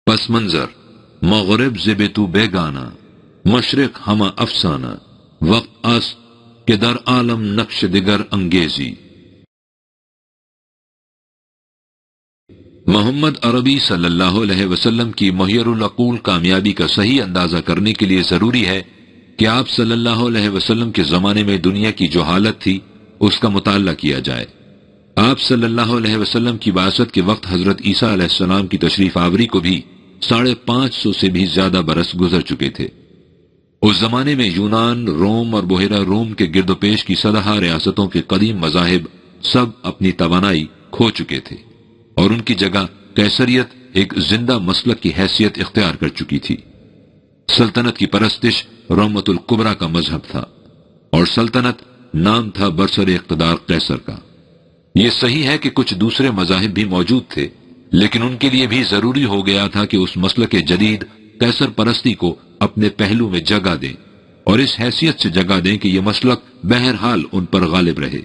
پس منظر مغرب زب تو بیگانہ، مشرق ہمہ افسانہ، وقت اس کہ در عالم نقش دگر انگیزی۔ محمد عربی صلی اللہ علیہ وسلم کی محیر العقول کامیابی کا صحیح اندازہ کرنے کے لیے ضروری ہے کہ آپ صلی اللہ علیہ وسلم کے زمانے میں دنیا کی جو حالت تھی اس کا مطالعہ کیا جائے۔ آپ صلی اللہ علیہ وسلم کی بعثت کے وقت حضرت عیسیٰ علیہ السلام کی تشریف آوری کو بھی 550 سے بھی زیادہ برس گزر چکے تھے۔ اس زمانے میں یونان، روم اور بحیرہ روم کے گرد و پیش کی سدہا ریاستوں کے قدیم مذاہب سب اپنی توانائی کھو چکے تھے اور ان کی جگہ قیصریت ایک زندہ مسلک کی حیثیت اختیار کر چکی تھی۔ سلطنت کی پرستش رومت الکبریٰ کا مذہب تھا اور سلطنت نام تھا برسر اقتدار قیصر کا۔ یہ صحیح ہے کہ کچھ دوسرے مذاہب بھی موجود تھے، لیکن ان کے لیے بھی ضروری ہو گیا تھا کہ اس مسلک جدید قیصر پرستی کو اپنے پہلو میں جگہ دیں اور اس حیثیت سے جگہ دیں کہ یہ مسلک بہرحال ان پر غالب رہے۔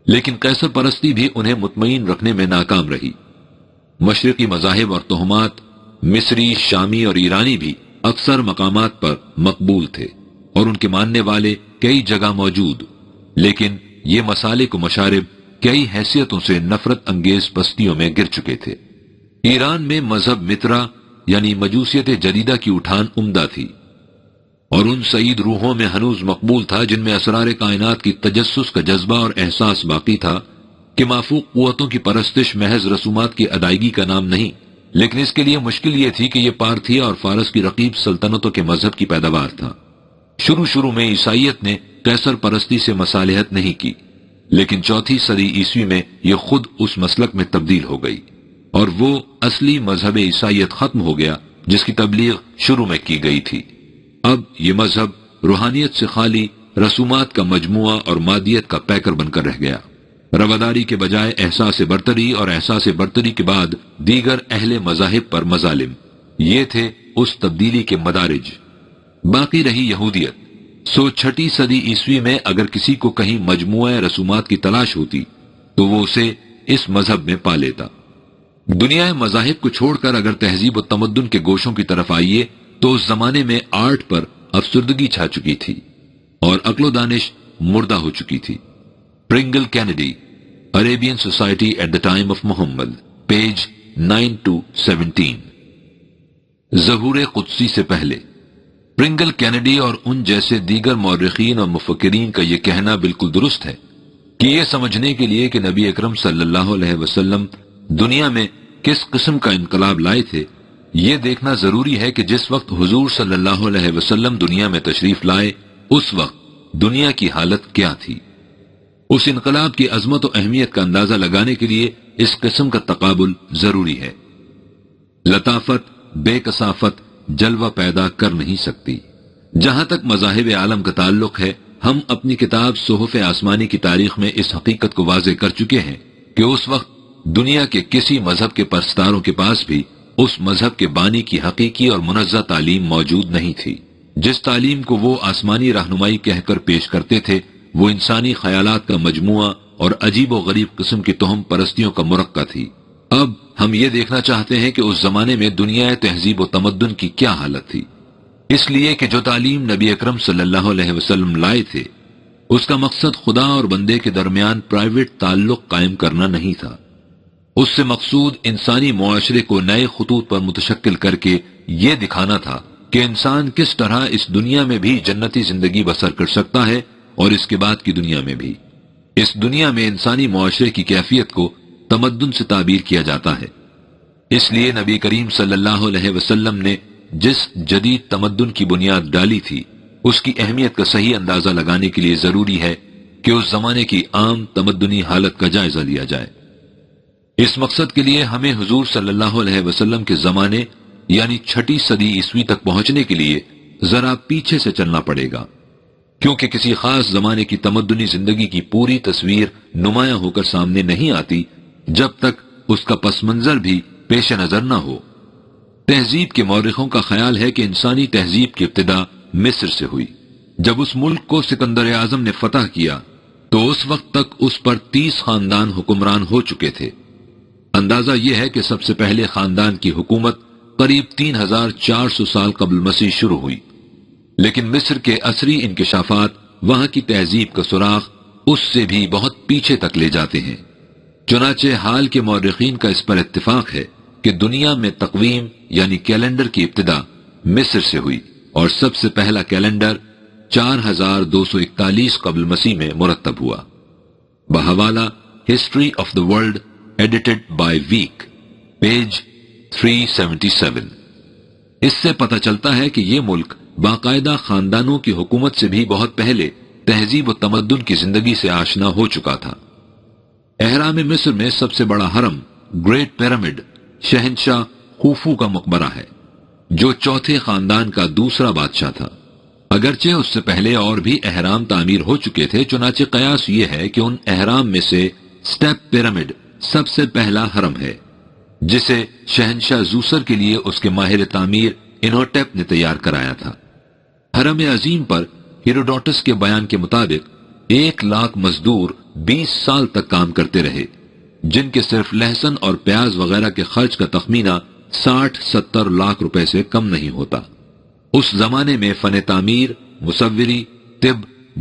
لیکن قیصر پرستی بھی انہیں مطمئن رکھنے میں ناکام رہی۔ مشرقی مذاہب اور توہمات مصری، شامی اور ایرانی بھی اکثر مقامات پر مقبول تھے اور ان کے ماننے والے کئی جگہ موجود، لیکن یہ مسالک و مشارب کئی حیثیتوں سے نفرت انگیز بستیوں میں گر چکے تھے۔ ایران میں مذہب مترا یعنی مجوسیت جدیدہ کی اٹھان عمدہ تھی اور ان سعید روحوں میں ہنوز مقبول تھا جن میں اسرار کائنات کی تجسس کا جذبہ اور احساس باقی تھا کہ مافوق قوتوں کی پرستش محض رسومات کی ادائیگی کا نام نہیں، لیکن اس کے لیے مشکل یہ تھی کہ یہ پارتھیا اور فارس کی رقیب سلطنتوں کے مذہب کی پیداوار تھا۔ شروع میں عیسائیت نے قیصر پرستی سے مصالحت نہیں کی، لیکن 4 صدی عیسوی میں یہ خود اس مسلک میں تبدیل ہو گئی اور وہ اصلی مذہب عیسائیت ختم ہو گیا جس کی تبلیغ شروع میں کی گئی تھی۔ اب یہ مذہب روحانیت سے خالی رسومات کا مجموعہ اور مادیت کا پیکر بن کر رہ گیا۔ رواداری کے بجائے احساس برتری اور احساس برتری کے بعد دیگر اہل مذاہب پر مظالم، یہ تھے اس تبدیلی کے مدارج۔ باقی رہی یہودیت۔ 6 صدی عیسوی میں اگر کسی کو کہیں مجموعہ رسومات کی تلاش ہوتی تو وہ اسے اس مذہب میں پا لیتا۔ دنیا مذاہب کو چھوڑ کر اگر تہذیب و تمدن کے گوشوں کی طرف آئیے تو اس زمانے میں آرٹ پر افسردگی چھا چکی تھی اور عقل و دانش مردہ ہو چکی تھی۔ Pringle Kennedy, Arabian society at the time of Muhammad, page 9-17۔ ظہور قدسی سے پہلے۔ پرنگل کینیڈی اور ان جیسے دیگر مورخین اور مفکرین کا یہ کہنا بالکل درست ہے کہ یہ سمجھنے کے لیے کہ نبی اکرم صلی اللہ علیہ وسلم دنیا میں کس قسم کا انقلاب لائے تھے، یہ دیکھنا ضروری ہے کہ جس وقت حضور صلی اللہ علیہ وسلم دنیا میں تشریف لائے اس وقت دنیا کی حالت کیا تھی۔ اس انقلاب کی عظمت و اہمیت کا اندازہ لگانے کے لیے اس قسم کا تقابل ضروری ہے۔ لطافت بے کثافت جلوہ پیدا کر نہیں سکتی۔ جہاں تک مذاہب عالم کا تعلق ہے، ہم اپنی کتاب صحف آسمانی کی تاریخ میں اس حقیقت کو واضح کر چکے ہیں کہ اس وقت دنیا کے کسی مذہب کے پرستاروں کے پاس بھی اس مذہب کے بانی کی حقیقی اور منزہ تعلیم موجود نہیں تھی۔ جس تعلیم کو وہ آسمانی رہنمائی کہہ کر پیش کرتے تھے وہ انسانی خیالات کا مجموعہ اور عجیب و غریب قسم کی توہم پرستیوں کا مرقع تھی۔ اب ہم یہ دیکھنا چاہتے ہیں کہ اس زمانے میں دنیا تہذیب و تمدن کی کیا حالت تھی، اس لیے کہ جو تعلیم نبی اکرم صلی اللہ علیہ وسلم لائے تھے اس کا مقصد خدا اور بندے کے درمیان پرائیویٹ تعلق قائم کرنا نہیں تھا۔ اس سے مقصود انسانی معاشرے کو نئے خطوط پر متشکل کر کے یہ دکھانا تھا کہ انسان کس طرح اس دنیا میں بھی جنتی زندگی بسر کر سکتا ہے اور اس کے بعد کی دنیا میں بھی۔ اس دنیا میں انسانی معاشرے کی کیفیت کو تمدن سے تعبیر کیا جاتا ہے۔ اس لیے نبی کریم صلی اللہ علیہ وسلم نے جس جدید تمدن کی بنیاد ڈالی تھی اس کی اہمیت کا صحیح اندازہ لگانے کے لیے ضروری ہے کہ اس زمانے کی عام تمدنی حالت کا جائزہ لیا جائے۔ اس مقصد کے لیے ہمیں حضور صلی اللہ علیہ وسلم کے زمانے یعنی 6 صدی عیسوی تک پہنچنے کے لیے ذرا پیچھے سے چلنا پڑے گا، کیونکہ کسی خاص زمانے کی تمدنی زندگی کی پوری تصویر نمایاں ہو کر سامنے نہیں آتی جب تک اس کا پس منظر بھی پیش نظر نہ ہو۔ تہذیب کے مورخوں کا خیال ہے کہ انسانی تہذیب کی ابتدا مصر سے ہوئی۔ جب اس ملک کو سکندر اعظم نے فتح کیا تو اس وقت تک اس پر 30 خاندان حکمران ہو چکے تھے۔ اندازہ یہ ہے کہ سب سے پہلے خاندان کی حکومت قریب 3400 سال قبل مسیح شروع ہوئی، لیکن مصر کے عصری انکشافات وہاں کی تہذیب کا سراغ اس سے بھی بہت پیچھے تک لے جاتے ہیں۔ چنانچہ حال کے مورخین کا اس پر اتفاق ہے کہ دنیا میں تقویم یعنی کیلنڈر کی ابتدا مصر سے ہوئی، اور سب سے پہلا کیلنڈر 4241 قبل مسیح میں مرتب ہوا۔ بحوالہ history of the world edited by week, page 377۔ اس سے پتہ چلتا ہے کہ یہ ملک باقاعدہ خاندانوں کی حکومت سے بھی بہت پہلے تہذیب و تمدن کی زندگی سے آشنا ہو چکا تھا۔ اہرام مصر میں سب سے بڑا حرم گریٹ پیرامڈ شہنشاہ خوفو کا مقبرہ ہے، جو چوتھے خاندان کا دوسرا بادشاہ تھا۔ اگرچہ اس سے پہلے اور بھی اہرام تعمیر ہو چکے تھے، چنانچہ قیاس یہ ہے کہ ان اہرام میں سے سٹیپ پیرامڈ سب سے پہلا حرم ہے، جسے شہنشاہ زوسر کے لیے اس کے ماہر تعمیر انہوٹیپ نے تیار کرایا تھا۔ حرم عظیم پر ہیروڈوٹس کے بیان کے مطابق 1,00,000 مزدور 20 سال تک کام کرتے رہے، جن کے صرف لہسن اور پیاز وغیرہ کے خرچ کا تخمینہ 60-70 لاکھ روپے سے کم نہیں ہوتا۔ اس زمانے میں فن تعمیر، مصوری، طب،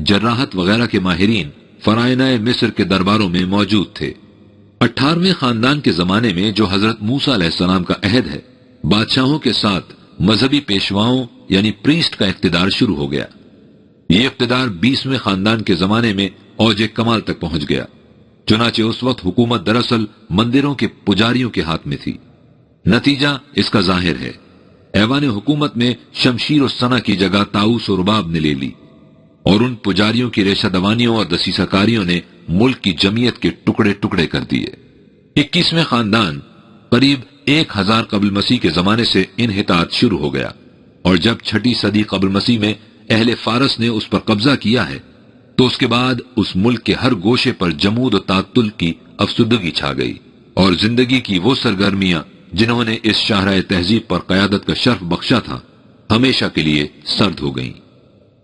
جراحت وغیرہ کے ماہرین فرائنہ مصر کے درباروں میں موجود تھے۔ 18ویں خاندان کے زمانے میں، جو حضرت موسیٰ علیہ السلام کا عہد ہے، بادشاہوں کے ساتھ مذہبی پیشواؤں یعنی پریسٹ کا اقتدار شروع ہو گیا۔ یہ اقتدار 20ویں خاندان کے زمانے میں اوج کمال تک پہنچ گیا، چنانچہ اس وقت حکومت دراصل مندروں کے پجاریوں کے ہاتھ میں تھی۔ نتیجہ اس کا ظاہر ہے، ایوان حکومت میں شمشیر و سنا کی جگہ طاؤس و رباب نے لے لی، اور ان پجاریوں کی ریشہ دوانیوں اور دسیسہ کاریوں نے ملک کی جمعیت کے ٹکڑے ٹکڑے کر دیے۔ 21ویں خاندان قریب 1000 قبل مسیح کے زمانے سے انحطاط شروع ہو گیا، اور جب 6 صدی قبل مسیح میں اہل فارس نے اس پر قبضہ کیا ہے، تو اس کے بعد اس ملک کے ہر گوشے پر جمود و تعطل کی افسردگی چھا گئی، اور زندگی کی وہ سرگرمیاں جنہوں نے اس شاہراہ تہذیب پر قیادت کا شرف بخشا تھا، ہمیشہ کے لیے سرد ہو گئیں۔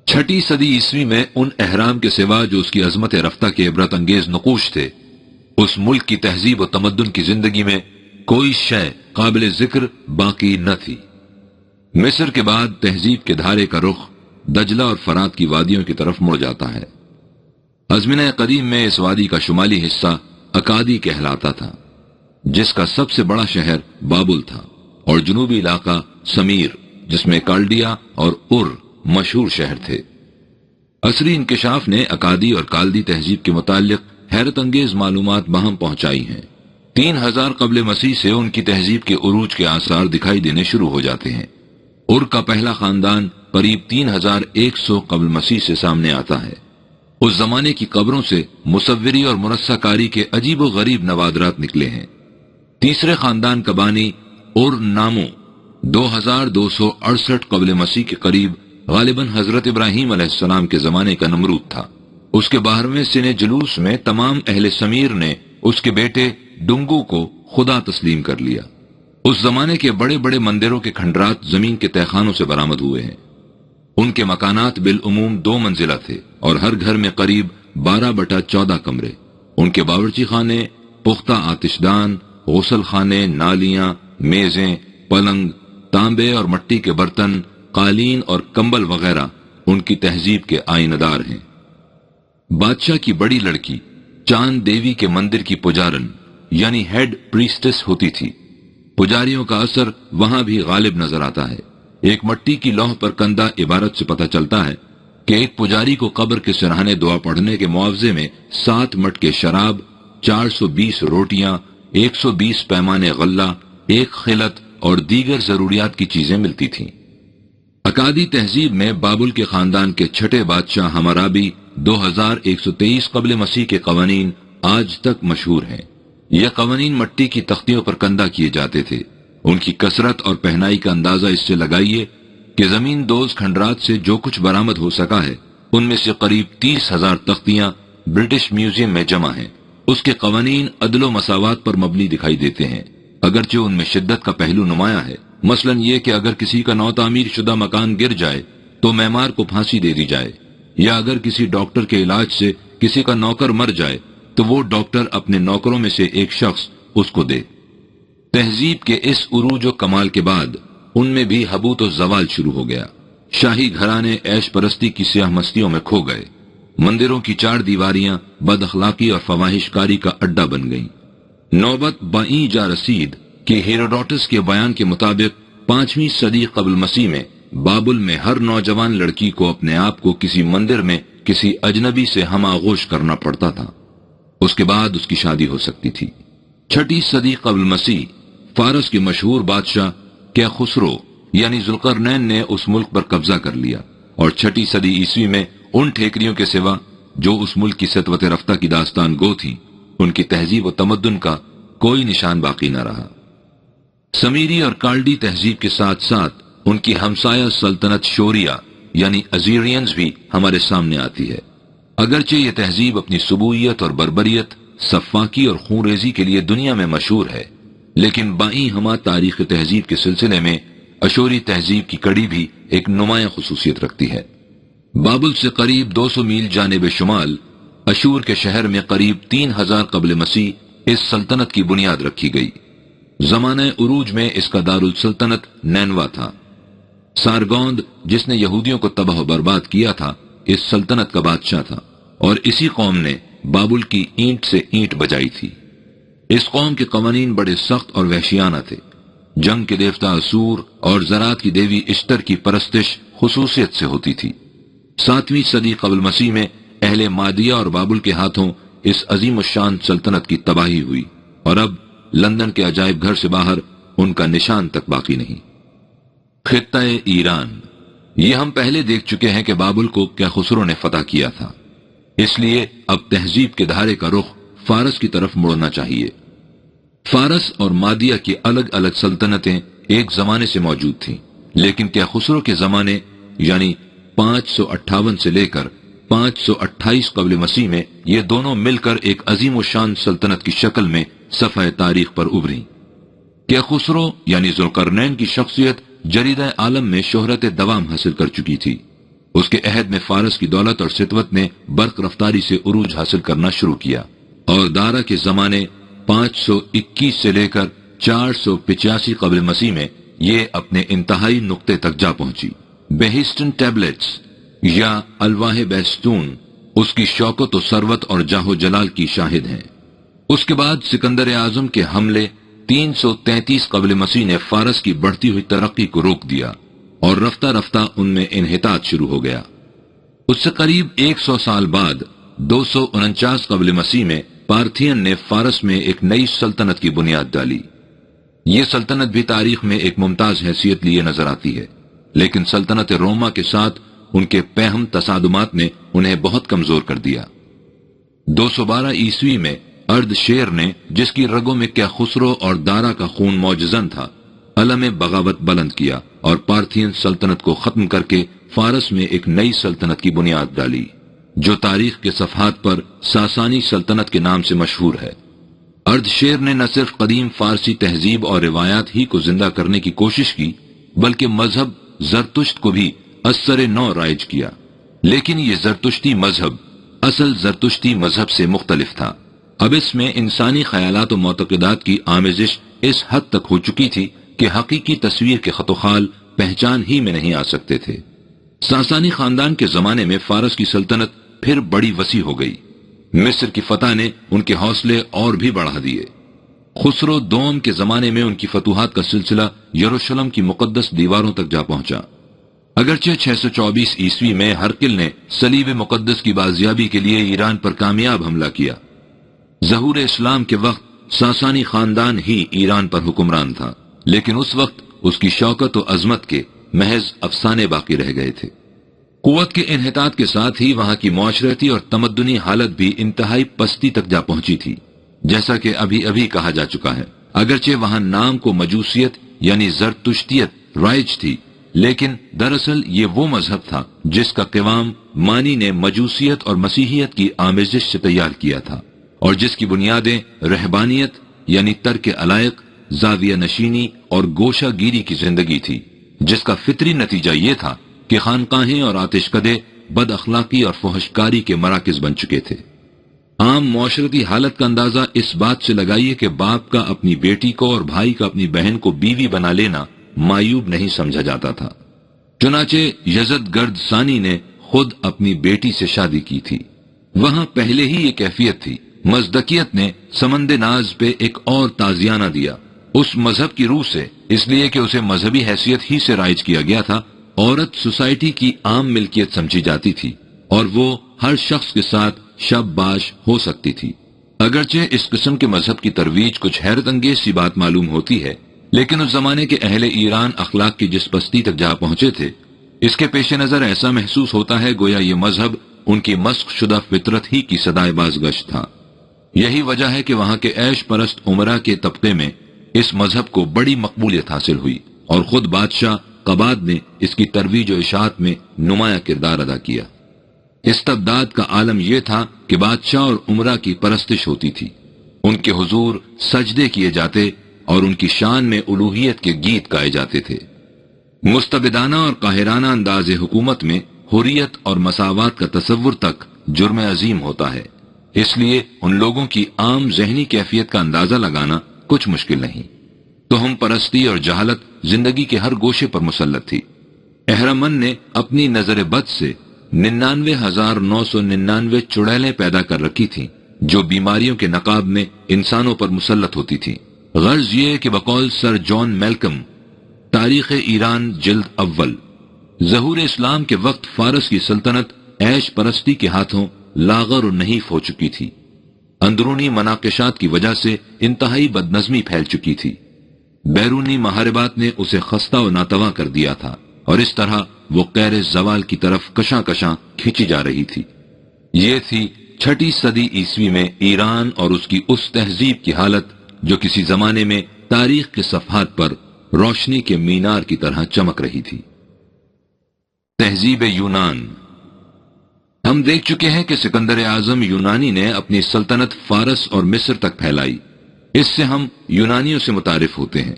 6 صدی عیسوی میں ان احرام کے سوا جو اس کی عظمت رفتہ کے عبرت انگیز نقوش تھے، اس ملک کی تہذیب و تمدن کی زندگی میں کوئی شے قابل ذکر باقی نہ تھی۔ مصر کے بعد تہذیب کے دھارے کا رخ دجلہ اور فرات کی وادیوں کی طرف مڑ جاتا ہے۔ ازمنہ قدیم میں اس وادی کا شمالی حصہ اکادی کہلاتا تھا، جس کا سب سے بڑا شہر بابل تھا، اور جنوبی علاقہ سمیر، جس میں کالڈیا اور مشہور شہر تھے۔ عصری انکشاف نے اکادی اور کالدی تہذیب کے متعلق حیرت انگیز معلومات باہم پہنچائی ہیں۔ 3000 قبل مسیح سے ان کی تہذیب کے عروج کے آثار دکھائی دینے شروع ہو جاتے ہیں۔ کا پہلا خاندان قریب 3100 قبل مسیح سے سامنے آتا ہے۔ اس زمانے کی قبروں سے مصوری اور مرصع کاری کے عجیب و غریب نوادرات نکلے ہیں۔ تیسرے خاندان کا بانی نامو 2268 قبل مسیح کے قریب غالباً حضرت ابراہیم علیہ السلام کے زمانے کا نمرود تھا۔ اس کے 12ویں سن جلوس میں تمام اہل سمیر نے اس کے بیٹے ڈنگو کو خدا تسلیم کر لیا۔ اس زمانے کے بڑے بڑے مندروں کے کھنڈرات زمین کے تہخانوں سے برآمد ہوئے ہیں۔ ان کے مکانات بالعموم 2 منزلہ تھے، اور ہر گھر میں قریب 12/14 کمرے۔ ان کے باورچی خانے، پختہ آتش دان، غسل خانے، نالیاں، میزیں، پلنگ، تانبے اور مٹی کے برتن، قالین اور کمبل وغیرہ ان کی تہذیب کے آئینہ دار ہیں۔ بادشاہ کی بڑی لڑکی چاند دیوی کے مندر کی پجارن یعنی ہیڈ پریسٹس ہوتی تھی۔ پجاریوں کا اثر وہاں بھی غالب نظر آتا ہے۔ ایک مٹی کی لوح پر کندہ عبارت سے پتہ چلتا ہے کہ ایک پجاری کو قبر کے سرہانے دعا پڑھنے کے معاوضے میں 7 مٹکے شراب، 420 روٹیاں، 120 پیمانے غلہ، 1 خلت اور دیگر ضروریات کی چیزیں ملتی تھیں۔ اکادی تہذیب میں بابل کے خاندان کے 6 بادشاہ حمورابی 2123 قبل مسیح کے قوانین آج تک مشہور ہیں۔ یہ قوانین مٹی کی تختیوں پر کندہ کیے جاتے تھے۔ ان کی کثرت اور پہنائی کا اندازہ اس سے لگائیے کہ زمین دوز کھنڈرات سے جو کچھ برآمد ہو سکا ہے، ان میں سے قریب 30,000 تختیاں برٹش میوزیم میں جمع ہیں۔ اس کے قوانین عدل و مساوات پر مبنی دکھائی دیتے ہیں، اگرچہ ان میں شدت کا پہلو نمایاں ہے۔ مثلا یہ کہ اگر کسی کا نو تعمیر شدہ مکان گر جائے تو معمار کو پھانسی دے دی جائے، یا اگر کسی ڈاکٹر کے علاج سے کسی کا نوکر مر جائے تو وہ ڈاکٹر اپنے نوکروں میں سے ایک شخص اس کو دے۔ تہذیب کے اس عروج و کمال کے بعد ان میں بھی حبوط و زوال شروع ہو گیا۔ شاہی گھرانے عیش پرستی کی سیاہ مستیوں میں کھو گئے، مندروں کی چار دیواریاں بد اخلاقی اور فواحش کاری کا اڈا بن گئیں۔ نوبت بائیں جا رسید کہ ہیروڈوٹس کے بیان کے مطابق 5ویں صدی قبل مسیح میں بابل میں ہر نوجوان لڑکی کو اپنے آپ کو کسی مندر میں کسی اجنبی سے ہم آغوش کرنا پڑتا تھا، اس کے بعد اس کی شادی ہو سکتی تھی۔ 6 صدی قبل مسیح فارس کے مشہور بادشاہ کیخسرو یعنی ذوالقرنین نے اس ملک پر قبضہ کر لیا، اور 6 صدی عیسوی میں ان ٹھیکریوں کے سوا جو اس ملک کی سطوت رفتہ کی داستان گو تھی، ان کی تہذیب و تمدن کا کوئی نشان باقی نہ رہا۔ سمیری اور کالڈی تہذیب کے ساتھ ساتھ ان کی ہمسایہ سلطنت شوریا یعنی ازیرینز بھی ہمارے سامنے آتی ہے۔ اگرچہ یہ تہذیب اپنی سبویت اور بربریت، سفاکی اور خونریزی کے لیے دنیا میں مشہور ہے، لیکن بائیں ہما تاریخ تہذیب کے سلسلے میں اشوری تہذیب کی کڑی بھی ایک نمایاں خصوصیت رکھتی ہے۔ بابل سے قریب 200 میل جانب شمال اشور کے شہر میں قریب 3000 قبل مسیح اس سلطنت کی بنیاد رکھی گئی۔ زمانہ عروج میں اس کا دارالسلطنت نینوا تھا۔ سارگوند جس نے یہودیوں کو تباہ و برباد کیا تھا اس سلطنت کا بادشاہ تھا، اور اسی قوم نے بابل کی اینٹ سے اینٹ بجائی تھی۔ اس قوم کے قوانین بڑے سخت اور وحشیانہ تھے۔ جنگ کے دیوتا اسور اور زراعت کی دیوی اشتر کی پرستش خصوصیت سے ہوتی تھی۔ 7ویں صدی قبل مسیح میں اہل مادیہ اور بابل کے ہاتھوں اس عظیم الشان سلطنت کی تباہی ہوئی، اور اب لندن کے عجائب گھر سے باہر ان کا نشان تک باقی نہیں۔ خطہ ایران، یہ ہم پہلے دیکھ چکے ہیں کہ بابل کو کیخسرو نے فتح کیا تھا، اس لیے اب تہذیب کے دھارے کا رخ فارس کی طرف مڑنا چاہیے۔ فارس اور مادیہ کی الگ الگ سلطنتیں ایک زمانے سے موجود تھیں، لیکن کیخسرو کے زمانے یعنی 558 سے لے کر 528 قبل مسیح میں یہ دونوں مل کر ایک عظیم و شان سلطنت کی شکل میں صفحہ تاریخ پر ابھری۔ کیخسرو یعنی ذوالقرنین کی شخصیت جریدہ عالم میں شہرت دوام حاصل کر چکی تھی۔ اس کے عہد میں فارس کی دولت اور سطوت نے برق رفتاری سے عروج حاصل کرنا شروع کیا، اور دارا کے زمانے 521 سے لے کر 485 قبل مسیح میں یہ اپنے انتہائی نقطے تک جا پہنچی۔ بہسٹن ٹیبلٹس یا الواح بیستون اس کی شوکت و ثروت اور جاہ و جلال کی شاہد ہیں۔ اس کے بعد سکندر اعظم کے حملے 333 قبل مسیح نے فارس کی بڑھتی ہوئی ترقی کو روک دیا، اور رفتہ رفتہ ان میں انحطاط شروع ہو گیا۔ اس سے قریب 100 سال بعد 249 قبل مسیح میں پارتھین نے فارس میں ایک نئی سلطنت کی بنیاد ڈالی۔ یہ سلطنت بھی تاریخ میں ایک ممتاز حیثیت لیے نظر آتی ہے، لیکن سلطنت روما کے ساتھ ان کے پیہم تصادمات نے انہیں بہت کمزور کر دیا۔ 212 عیسوی میں ارد شیر نے، جس کی رگوں میں کیخسرو اور دارا کا خون موجزن تھا، علم بغاوت بلند کیا اور پارتھین سلطنت کو ختم کر کے فارس میں ایک نئی سلطنت کی بنیاد ڈالی، جو تاریخ کے صفحات پر ساسانی سلطنت کے نام سے مشہور ہے۔ ارد شیر نے نہ صرف قدیم فارسی تہذیب اور روایات ہی کو زندہ کرنے کی کوشش کی، بلکہ مذہب زرتشت کو بھی اثر نو رائج کیا، لیکن یہ زرتشتی مذہب اصل زرتشتی مذہب سے مختلف تھا۔ اب اس میں انسانی خیالات و معتقدات کی آمیزش اس حد تک ہو چکی تھی کہ حقیقی تصویر کے خط و خال پہچان ہی میں نہیں آ سکتے تھے۔ ساسانی خاندان کے زمانے میں فارس کی سلطنت پھر بڑی وسیع ہو گئی۔ مصر کی فتح نے ان کے حوصلے اور بھی بڑھا دیے۔ خسرو دوم کے زمانے میں ان کی فتوحات کا سلسلہ یروشلم کی مقدس دیواروں تک جا پہنچا۔ اگرچہ 624 عیسوی میں ہرقل نے صلیب مقدس کی بازیابی کے لیے ایران پر کامیاب حملہ کیا، ظہور اسلام کے وقت ساسانی خاندان ہی ایران پر حکمران تھا، لیکن اس وقت اس کی شوکت و عظمت کے محض افسانے باقی رہ گئے تھے۔ قوت کے انحطاط کے ساتھ ہی وہاں کی معاشرتی اور تمدنی حالت بھی انتہائی پستی تک جا پہنچی تھی، جیسا کہ ابھی کہا جا چکا ہے۔ اگرچہ وہاں نام کو مجوسیت یعنی زرتشتیت رائج تھی، لیکن دراصل یہ وہ مذہب تھا جس کا قوام مانی نے مجوسیت اور مسیحیت کی آمیزش سے تیار کیا تھا، اور جس کی بنیادیں رہبانیت یعنی ترک علائق، زاویہ نشینی اور گوشہ گیری کی زندگی تھی، جس کا فطری نتیجہ یہ تھا کہ خانقاہیں اور آتش کدے بد اخلاقی اور فحش کاری کے مراکز بن چکے تھے۔ عام معاشرتی حالت کا اندازہ اس بات سے لگائیے کہ باپ کا اپنی بیٹی کو اور بھائی کا اپنی بہن کو بیوی بنا لینا معیوب نہیں سمجھا جاتا تھا۔ چنانچہ یزد گرد ثانی نے خود اپنی بیٹی سے شادی کی تھی۔ وہاں پہلے ہی یہ کیفیت تھی۔ مزدکیت نے سمند ناز پہ ایک اور تازیانہ دیا، اس مذہب کی روح سے، اس لیے کہ اسے مذہبی حیثیت ہی سے رائج کیا گیا تھا۔ عورت سوسائٹی کی عام ملکیت سمجھی جاتی تھی اور وہ ہر شخص کے ساتھ شب باش ہو سکتی تھی۔ اگرچہ اس قسم کے مذہب کی ترویج کچھ حیرت انگیز سی بات معلوم ہوتی ہے، لیکن اس زمانے کے اہل ایران اخلاق کی جس پستی تک جا پہنچے تھے، اس کے پیش نظر ایسا محسوس ہوتا ہے گویا یہ مذہب ان کی مسخ شدہ فطرت ہی کی صدائے بازگشت تھا۔ یہی وجہ ہے کہ وہاں کے عیش پرست امراء کے طبقے میں اس مذہب کو بڑی مقبولیت حاصل ہوئی اور خود بادشاہ قباد نے اس کی ترویج و اشاعت میں نمایاں کردار ادا کیا۔ استبداد کا عالم یہ تھا کہ بادشاہ اور امراء کی پرستش ہوتی تھی، ان کے حضور سجدے کیے جاتے اور ان کی شان میں الوہیت کے گیت گائے جاتے تھے۔ مستبدانہ اور قاہرانہ انداز حکومت میں حریت اور مساوات کا تصور تک جرم عظیم ہوتا ہے، اس لیے ان لوگوں کی عام ذہنی کیفیت کا اندازہ لگانا کچھ مشکل نہیں۔ توہم پرستی اور جہالت زندگی کے ہر گوشے پر مسلط تھی۔ اہرمن نے اپنی نظر بد سے 99,999 چڑیلیں پیدا کر رکھی تھیں جو بیماریوں کے نقاب میں انسانوں پر مسلط ہوتی تھیں۔ غرض یہ کہ بقول سر جان میلکم، تاریخ ایران جلد اول، ظہور اسلام کے وقت فارس کی سلطنت عیش پرستی کے ہاتھوں لاغر و نحیف ہو چکی تھی۔ اندرونی مناقشات کی وجہ سے انتہائی بدنظمی پھیل چکی تھی، بیرونی محاربات نے اسے خستہ و ناتواں کر دیا تھا اور اس طرح وہ قیر زوال کی طرف کشاں کشاں کھینچی جا رہی تھی۔ یہ تھی 6 صدی عیسوی میں ایران اور اس کی اس تہذیب کی حالت جو کسی زمانے میں تاریخ کے صفحات پر روشنی کے مینار کی طرح چمک رہی تھی۔ تہذیب یونان۔ ہم دیکھ چکے ہیں کہ سکندر اعظم یونانی نے اپنی سلطنت فارس اور مصر تک پھیلائی، اس سے ہم یونانیوں سے متعارف ہوتے ہیں،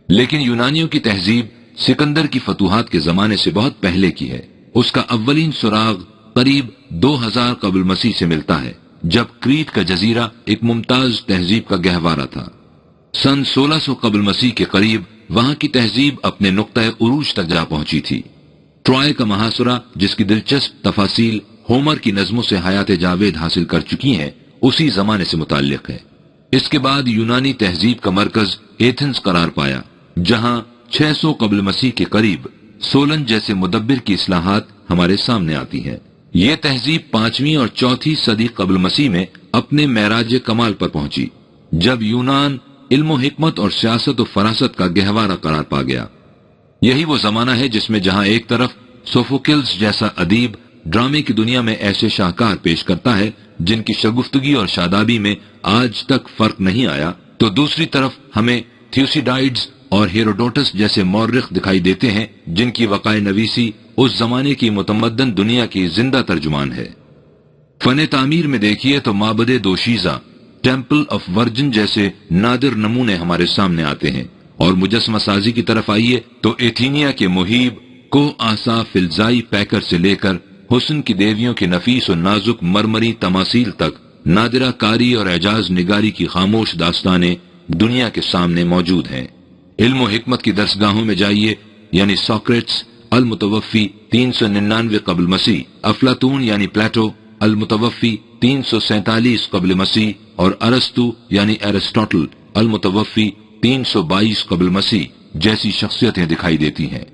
لیکن یونانیوں کی تہذیب سکندر کی فتوحات کے زمانے سے بہت پہلے کی ہے۔ اس کا اولین سراغ قریب 2000 قبل مسیح سے ملتا ہے، جب کریٹ کا جزیرہ ایک ممتاز تہذیب کا گہوارہ تھا۔ سن 1600 قبل مسیح کے قریب وہاں کی تہذیب اپنے نقطۂ عروج تک جا پہنچی تھی۔ ٹرائے کا محاصرہ، جس کی دلچسپ تفاصیل ہومر کی نظموں سے حیات جاوید حاصل کر چکی ہیں، اسی زمانے سے متعلق ہے۔ اس کے بعد یونانی تہذیب کا مرکز ایتھنز قرار پایا، جہاں 600 قبل مسیح کے قریب سولن جیسے مدبر کی اصلاحات ہمارے سامنے آتی ہیں۔ یہ تہذیب 5ویں اور 4تھی صدی قبل مسیح میں اپنے معراج کمال پر پہنچی، جب یونان علم و حکمت اور سیاست و فراست کا گہوارہ قرار پا گیا۔ یہی وہ زمانہ ہے جس میں جہاں ایک طرف سوفوکلز جیسا ادیب ڈرامے کی دنیا میں ایسے شاہکار پیش کرتا ہے جن کی شگفتگی اور شادابی میں آج تک فرق نہیں آیا، تو دوسری طرف ہمیں تھیوسیڈائڈز اور ہیروڈوٹس جیسے مورخ دکھائی دیتے ہیں جن کی وقائع نویسی اس زمانے کی متمدن دنیا کی زندہ ترجمان ہے۔ فن تعمیر میں دیکھیے تو معبد دوشیزہ، ٹیمپل آف ورجن جیسے نادر نمونے ہمارے سامنے آتے ہیں، اور مجسمہ سازی کی طرف آئیے تو ایتھینیا کے مہیب کو آسا فلزائی پیکر سے لے کر حسن کی دیویوں کے نفیس و نازک مرمری تماثیل تک نادرہ کاری اور اعجاز نگاری کی خاموش داستانیں دنیا کے سامنے موجود ہیں۔ علم و حکمت کی درسگاہوں میں جائیے، یعنی سوکریٹس المتوفی 399 قبل مسیح، افلاطون یعنی پلیٹو المتوفی 347 قبل مسیح، اور ارسطو یعنی ایرسٹوٹل المتوفی 322 قبل مسیح جیسی شخصیتیں دکھائی دیتی ہیں،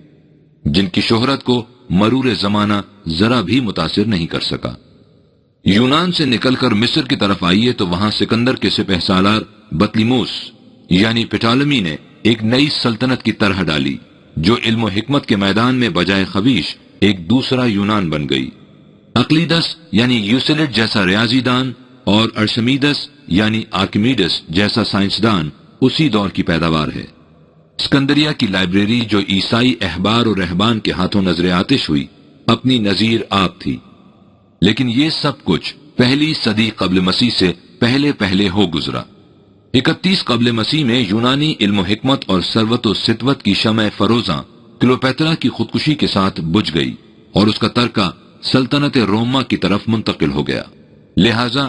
جن کی شہرت کو مرور زمانہ ذرا بھی متاثر نہیں کر سکا۔ یونان سے نکل کر مصر کی طرف آئیے تو وہاں سکندر کے سپہ سالار بطلیموس یعنی پٹالمی نے ایک نئی سلطنت کی طرح ڈالی جو علم و حکمت کے میدان میں بجائے خویش ایک دوسرا یونان بن گئی۔ اقلیدس یعنی یوسیلڈ جیسا ریاضی دان اور ارشمیدس یعنی آرکمیڈس جیسا سائنسدان اسی دور کی پیداوار ہے۔ اسکندریہ کی لائبریری جو عیسائی احبار و رہبان کے ہاتھوں نظر آتش ہوئی، اپنی نظیر آپ تھی، لیکن یہ سب کچھ پہلی صدی قبل مسیح سے پہلے ہو گزرا۔ 31 قبل مسیح میں یونانی علم و حکمت اور ثروت و ستوت کی شمع فروزاں کلیوپیٹرا کی خودکشی کے ساتھ بجھ گئی اور اس کا ترکہ سلطنت روما کی طرف منتقل ہو گیا۔ لہذا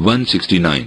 169।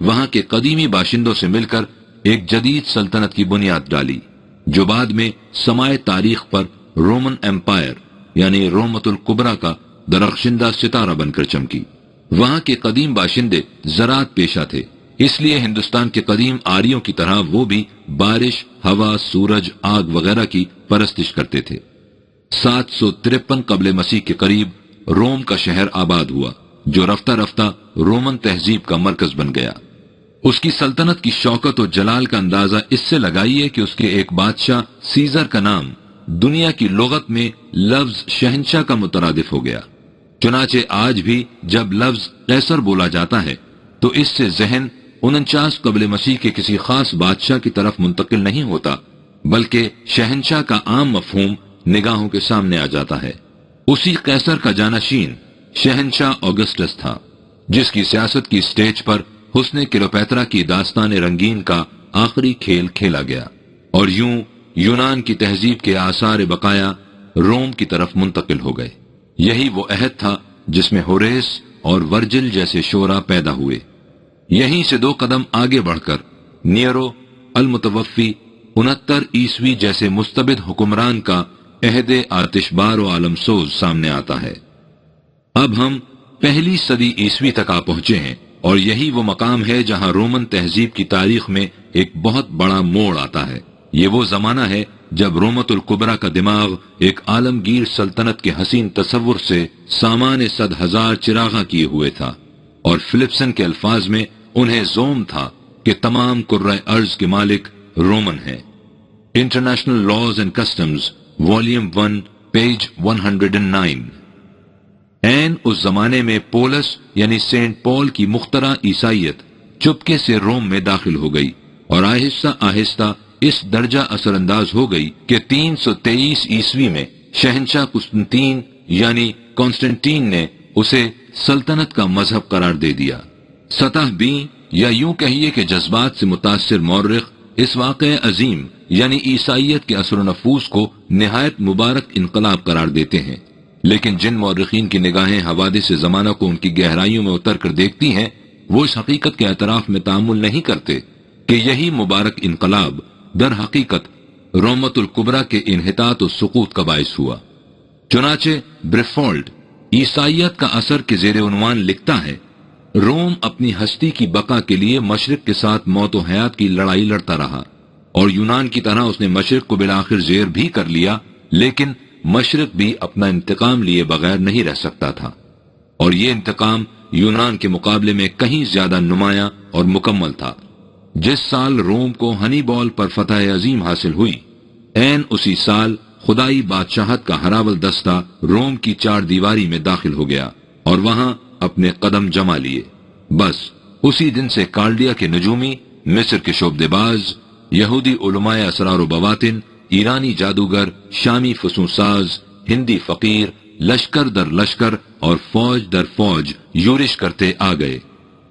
وہاں کے قدیمی باشندوں سے مل کر ایک جدید سلطنت کی بنیاد ڈالی، جو بعد میں سمائے تاریخ پر رومن ایمپائر یعنی رومت الکبریٰ کا درخشندہ ستارہ بن کر چمکی۔ وہاں کے قدیم باشندے زراعت پیشہ تھے، اس لیے ہندوستان کے قدیم آریوں کی طرح وہ بھی بارش، ہوا، سورج، آگ وغیرہ کی پرستش کرتے تھے۔ 753 قبل مسیح کے قریب روم کا شہر آباد ہوا، جو رفتہ رفتہ رومن تہذیب کا مرکز بن گیا۔ اس کی سلطنت کی شوکت و جلال کا اندازہ اس سے لگائیے کہ اس کے ایک بادشاہ سیزر کا نام دنیا کی لغت میں لفظ شہنشاہ کا مترادف ہو گیا۔ چنانچہ آج بھی جب لفظ قیصر بولا جاتا ہے تو اس سے ذہن 49 قبل مسیح کے کسی خاص بادشاہ کی طرف منتقل نہیں ہوتا، بلکہ شہنشاہ کا عام مفہوم نگاہوں کے سامنے آ جاتا ہے۔ اسی قیصر کا جانشین شہنشاہ آگسٹس تھا، جس کی سیاست کی سٹیج پر حسن کلیوپیٹرا کی داستان رنگین کا آخری کھیل کھیلا گیا، اور یوں یونان کی تہذیب کے آثار بقایا روم کی طرف منتقل ہو گئے۔ یہی وہ عہد تھا جس میں ہوریس اور ورجل جیسے شعراء پیدا ہوئے۔ یہیں سے 2 قدم آگے بڑھ کر نیرو المتوفی 69 عیسوی جیسے مستبد حکمران کا عہد آتش بار و عالم سوز سامنے آتا ہے۔ اب ہم 1 صدی عیسوی تک آ پہنچے ہیں، اور یہی وہ مقام ہے جہاں رومن تہذیب کی تاریخ میں ایک بہت بڑا موڑ آتا ہے۔ یہ وہ زمانہ ہے جب رومت الکبریٰ کا دماغ ایک عالمگیر سلطنت کے حسین تصور سے سامان 100,000 چراغاں کیے ہوئے تھا، اور فلپسن کے الفاظ میں انہیں زوم تھا کہ تمام کرۂ ارض کے مالک رومن ہیں۔ International laws and customs volume 1 page 109۔ این اس زمانے میں پولس یعنی سینٹ پول کی مخترع عیسائیت چپکے سے روم میں داخل ہو گئی، اور آہستہ آہستہ اس درجہ اثر انداز ہو گئی کہ 323 عیسوی میں شہنشاہ قسطنطین یعنی کانسٹنٹین نے اسے سلطنت کا مذہب قرار دے دیا۔ سطح بی یا یوں کہیے کہ جذبات سے متاثر مورخ اس واقعہ عظیم یعنی عیسائیت کے اثر و نفوذ کو نہایت مبارک انقلاب قرار دیتے ہیں، لیکن جن مورخین کی نگاہیں حوادث زمانہ کو ان کی گہرائیوں میں اتر کر دیکھتی ہیں، وہ اس حقیقت کے اعتراف میں تأمل نہیں کرتے کہ یہی مبارک انقلاب در حقیقت رومت الکبریٰ کے انحطاط و سقوط کا باعث ہوا۔ چنانچہ بریفولڈ عیسائیت کا اثر کے زیر عنوان لکھتا ہے، روم اپنی ہستی کی بقا کے لیے مشرق کے ساتھ موت و حیات کی لڑائی لڑتا رہا، اور یونان کی طرح اس نے مشرق کو بالآخر زیر بھی کر لیا، لیکن مشرق بھی اپنا انتقام لیے بغیر نہیں رہ سکتا تھا، اور یہ انتقام یونان کے مقابلے میں کہیں زیادہ نمایاں اور مکمل تھا۔ جس سال روم کو ہنی بال پر فتح عظیم حاصل ہوئی، عین اسی سال خدائی بادشاہت کا ہراول دستہ روم کی 4 دیواری میں داخل ہو گیا اور وہاں اپنے قدم جما لیے۔ بس اسی دن سے کالڈیا کے نجومی، مصر کے شعبدے باز، یہودی علماء اسرار و بواطن، ایرانی جادوگر، شامی فسوں ساز، ہندی فقیر، لشکر در لشکر اور فوج در فوج یورش کرتے آ گئے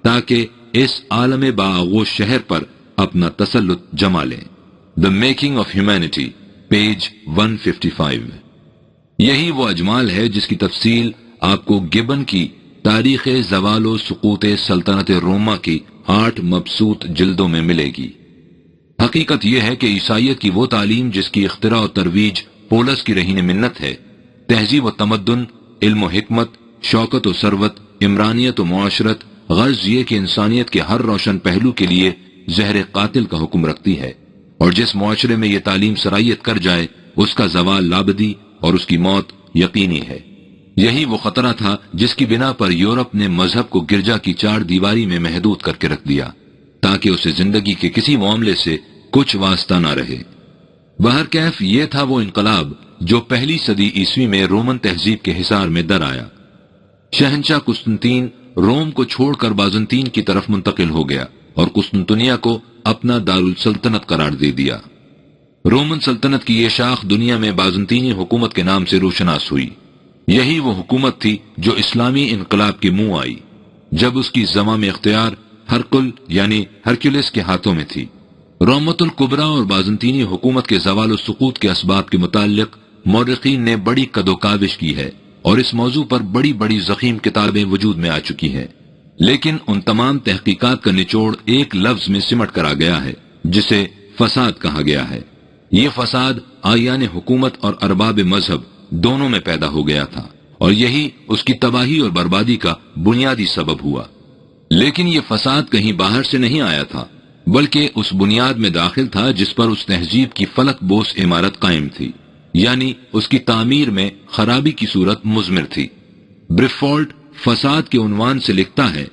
تاکہ اس عالم باآغوش شہر پر اپنا تسلط جما لیں۔ The Making of Humanity page 155۔ یہی وہ اجمال ہے جس کی تفصیل آپ کو گبن کی تاریخ زوال و سقوط سلطنت روما کی 8 مبسوط جلدوں میں ملے گی۔ حقیقت یہ ہے کہ عیسائیت کی وہ تعلیم جس کی اختراع و ترویج پولس کی رہین منت ہے، تہذیب و تمدن، علم و حکمت، شوکت و ثروت، عمرانیت و معاشرت، غرض یہ کہ انسانیت کے ہر روشن پہلو کے لیے زہر قاتل کا حکم رکھتی ہے، اور جس معاشرے میں یہ تعلیم سرایت کر جائے اس کا زوال لابدی اور اس کی موت یقینی ہے۔ یہی وہ خطرہ تھا جس کی بنا پر یورپ نے مذہب کو گرجا کی 4 دیواری میں محدود کر کے رکھ دیا تاکہ اسے زندگی کے کسی معاملے سے کچھ واسطہ نہ رہے۔ بہرکیف یہ تھا وہ انقلاب جو 1 صدی عیسوی میں رومن تہذیب کے حصار میں در آیا۔ شہنشاہ قسطنطین روم کو چھوڑ کر بازنطین کی طرف منتقل ہو گیا اور قسطنطنیہ کو اپنا دارالسلطنت قرار دے دیا۔ رومن سلطنت کی یہ شاخ دنیا میں بازنطینی حکومت کے نام سے روشناس ہوئی۔ یہی وہ حکومت تھی جو اسلامی انقلاب کے منہ آئی، جب اس کی زمام اختیار ہرکل یعنی ہرکولس کے ہاتھوں میں تھی۔ رومت الکبریٰ اور بازنطینی حکومت کے زوال و سقوط کے اسباب کے متعلق مورخین نے بڑی کد و کاوش کی ہے، اور اس موضوع پر بڑی بڑی ضخیم کتابیں وجود میں آ چکی ہیں۔ لیکن ان تمام تحقیقات کا نچوڑ ایک لفظ میں سمٹ کر آ گیا ہے جسے فساد کہا گیا ہے۔ یہ فساد آیان حکومت اور ارباب مذہب دونوں میں پیدا ہو گیا تھا، اور یہی اس کی تباہی اور بربادی کا بنیادی سبب ہوا۔ لیکن یہ فساد کہیں باہر سے نہیں آیا تھا، بلکہ اس بنیاد میں داخل تھا جس پر اس تہذیب کی فلک بوس عمارت قائم تھی، یعنی اس کی تعمیر میں خرابی کی صورت مضمر تھی۔ بریفولٹ فساد کے عنوان سے لکھتا ہے،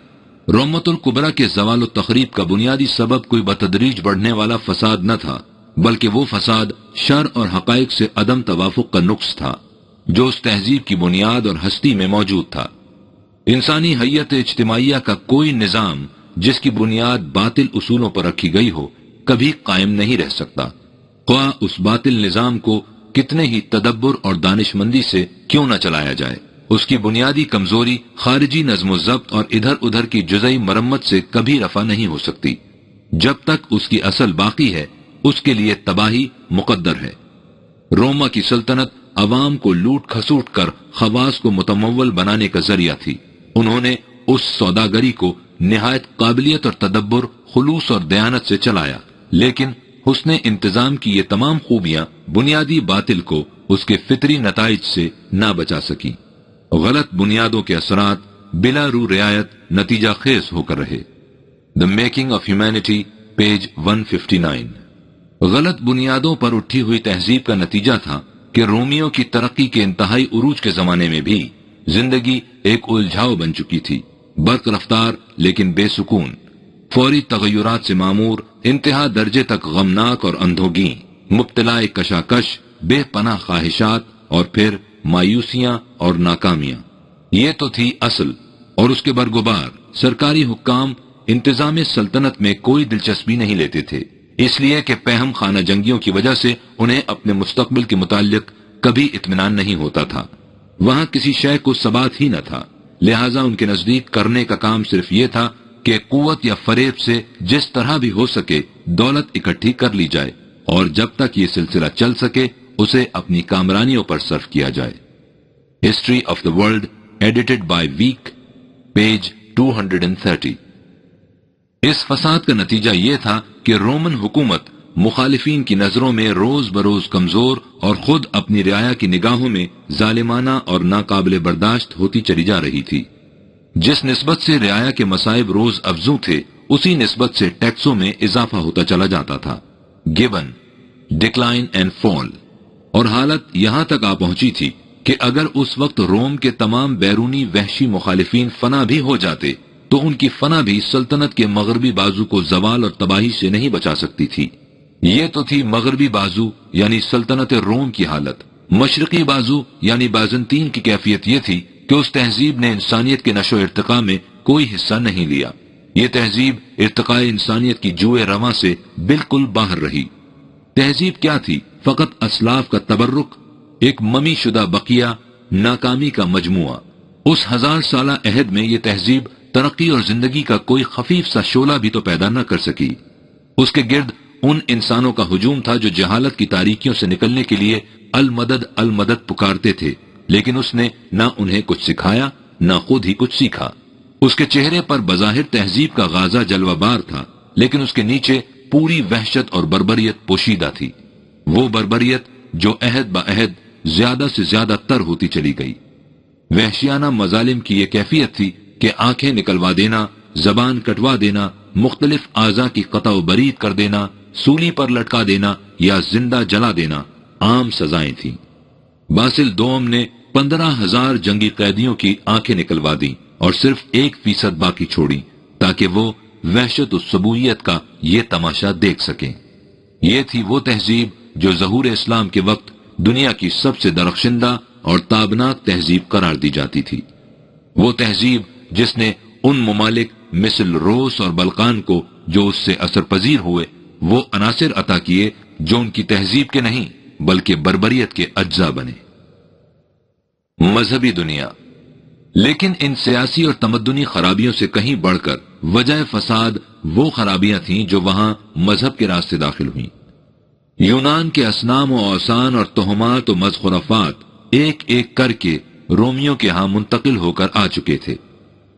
رومت الکبریٰ کے زوال و تخریب کا بنیادی سبب کوئی بتدریج بڑھنے والا فساد نہ تھا، بلکہ وہ فساد شر اور حقائق سے عدم توافق کا نقص تھا جو اس تہذیب کی بنیاد اور ہستی میں موجود تھا۔ انسانی حیت اجتماعیہ کا کوئی نظام جس کی بنیاد باطل اصولوں پر رکھی گئی ہو کبھی قائم نہیں رہ سکتا، خواہ اس باطل نظام کو کتنے ہی تدبر اور دانش مندی سے کیوں نہ چلایا جائے۔ اس کی بنیادی کمزوری خارجی نظم و ضبط اور ادھر ادھر کی جزئی مرمت سے کبھی رفع نہیں ہو سکتی۔ جب تک اس کی اصل باقی ہے اس کے لیے تباہی مقدر ہے۔ روما کی سلطنت عوام کو لوٹ کھسوٹ کر خواص کو متمول بنانے کا ذریعہ تھی۔ انہوں نے اس سوداگری کو نہایت قابلیت اور تدبر، خلوص اور دیانت سے چلایا، لیکن حسن انتظام کی یہ تمام خوبیاں بنیادی باطل کو اس کے فطری نتائج سے نہ بچا سکی۔ غلط بنیادوں کے اثرات بلا رو رعایت نتیجہ خیز ہو کر رہے۔ The Making of Humanity، page 159۔ غلط بنیادوں پر اٹھی ہوئی تہذیب کا نتیجہ تھا کہ رومیوں کی ترقی کے انتہائی عروج کے زمانے میں بھی زندگی ایک الجھاؤ بن چکی تھی، برق رفتار لیکن بے سکون، فوری تغیرات سے معمور، انتہا درجے تک غمناک اور اندھوگیں، مبتلا کشاکش، بے پناہ خواہشات اور پھر مایوسیاں اور ناکامیاں۔ یہ تو تھی اصل، اور اس کے برگبار سرکاری حکام انتظام سلطنت میں کوئی دلچسپی نہیں لیتے تھے، اس لیے کہ پہم خانہ جنگیوں کی وجہ سے انہیں اپنے مستقبل کے متعلق کبھی اطمینان نہیں ہوتا تھا۔ وہاں کسی شے کو ثبات ہی نہ تھا، لہٰذا ان کے نزدیک کرنے کا کام صرف یہ تھا کہ قوت یا فریب سے جس طرح بھی ہو سکے دولت اکٹھی کر لی جائے، اور جب تک یہ سلسلہ چل سکے اسے اپنی کامرانیوں پر صرف کیا جائے۔ History of the world, edited by week, page 230۔ اس فساد کا نتیجہ یہ تھا کہ رومن حکومت مخالفین کی نظروں میں روز بروز کمزور اور خود اپنی رعایا کی نگاہوں میں ظالمانہ اور ناقابل برداشت ہوتی چلی جا رہی تھی۔ جس نسبت سے رعایا کے مصائب روز افزوں تھے اسی نسبت سے ٹیکسوں میں اضافہ ہوتا چلا جاتا تھا۔ گبن، ڈکلائن اینڈ فال۔ اور حالت یہاں تک آ پہنچی تھی کہ اگر اس وقت روم کے تمام بیرونی وحشی مخالفین فنا بھی ہو جاتے تو ان کی فنا بھی سلطنت کے مغربی بازو کو زوال اور تباہی سے نہیں بچا سکتی تھی۔ یہ تو تھی مغربی بازو یعنی سلطنت روم کی حالت۔ مشرقی بازو یعنی بازنطین کی کیفیت یہ تھی کہ اس تہذیب نے انسانیت کے نشو و ارتقاء میں کوئی حصہ نہیں لیا۔ یہ تہذیب ارتقاء انسانیت کی جوئے رواں سے بالکل باہر رہی۔ تہذیب کیا تھی؟ فقط اسلاف کا تبرک، ایک ممی شدہ بقیہ، ناکامی کا مجموعہ۔ اس 1000 سالہ عہد میں یہ تہذیب ترقی اور زندگی کا کوئی خفیف سا شعلہ بھی تو پیدا نہ کر سکی۔ اس کے گرد ان انسانوں کا ہجوم تھا جو جہالت کی تاریکیوں سے نکلنے کے لیے المدد المدد پکارتے تھے، لیکن اس نے نہ انہیں کچھ سکھایا نہ خود ہی کچھ سیکھا۔ اس کے چہرے پر بظاہر تہذیب کا غازہ جلوہ بار تھا، لیکن اس کے نیچے پوری وحشت اور بربریت پوشیدہ تھی، وہ بربریت جو عہد با عہد زیادہ سے زیادہ تر ہوتی چلی گئی۔ وحشیانہ مظالم کی یہ کیفیت تھی کہ آنکھیں نکلوا دینا، زبان کٹوا دینا، مختلف اعضاء کی قطع و برید کر دینا، سولی پر لٹکا دینا یا زندہ جلا دینا عام سزائیں تھیں۔ باسل دوم نے 15,000 جنگی قیدیوں کی آنکھیں نکلوا دیں اور صرف 1% باقی چھوڑی تاکہ وہ وحشت و سبویت کا یہ تماشا دیکھ سکیں۔ یہ تھی وہ تہذیب جو ظہور اسلام کے وقت دنیا کی سب سے درخشندہ اور تابناک تہذیب قرار دی جاتی تھی۔ وہ تہذیب جس نے ان ممالک مثل روس اور بلقان کو جو اس سے اثر پذیر ہوئے وہ عناصر عطا کیے جو ان کی تہذیب کے نہیں بلکہ بربریت کے اجزاء بنے۔ مذہبی دنیا۔ لیکن ان سیاسی اور تمدنی خرابیوں سے کہیں بڑھ کر وجہ فساد وہ خرابیاں تھیں جو وہاں مذہب کے راستے داخل ہوئیں۔ یونان کے اصنام و اوثان اور توہمات و مذخرفات ایک ایک کر کے رومیوں کے ہاں منتقل ہو کر آ چکے تھے۔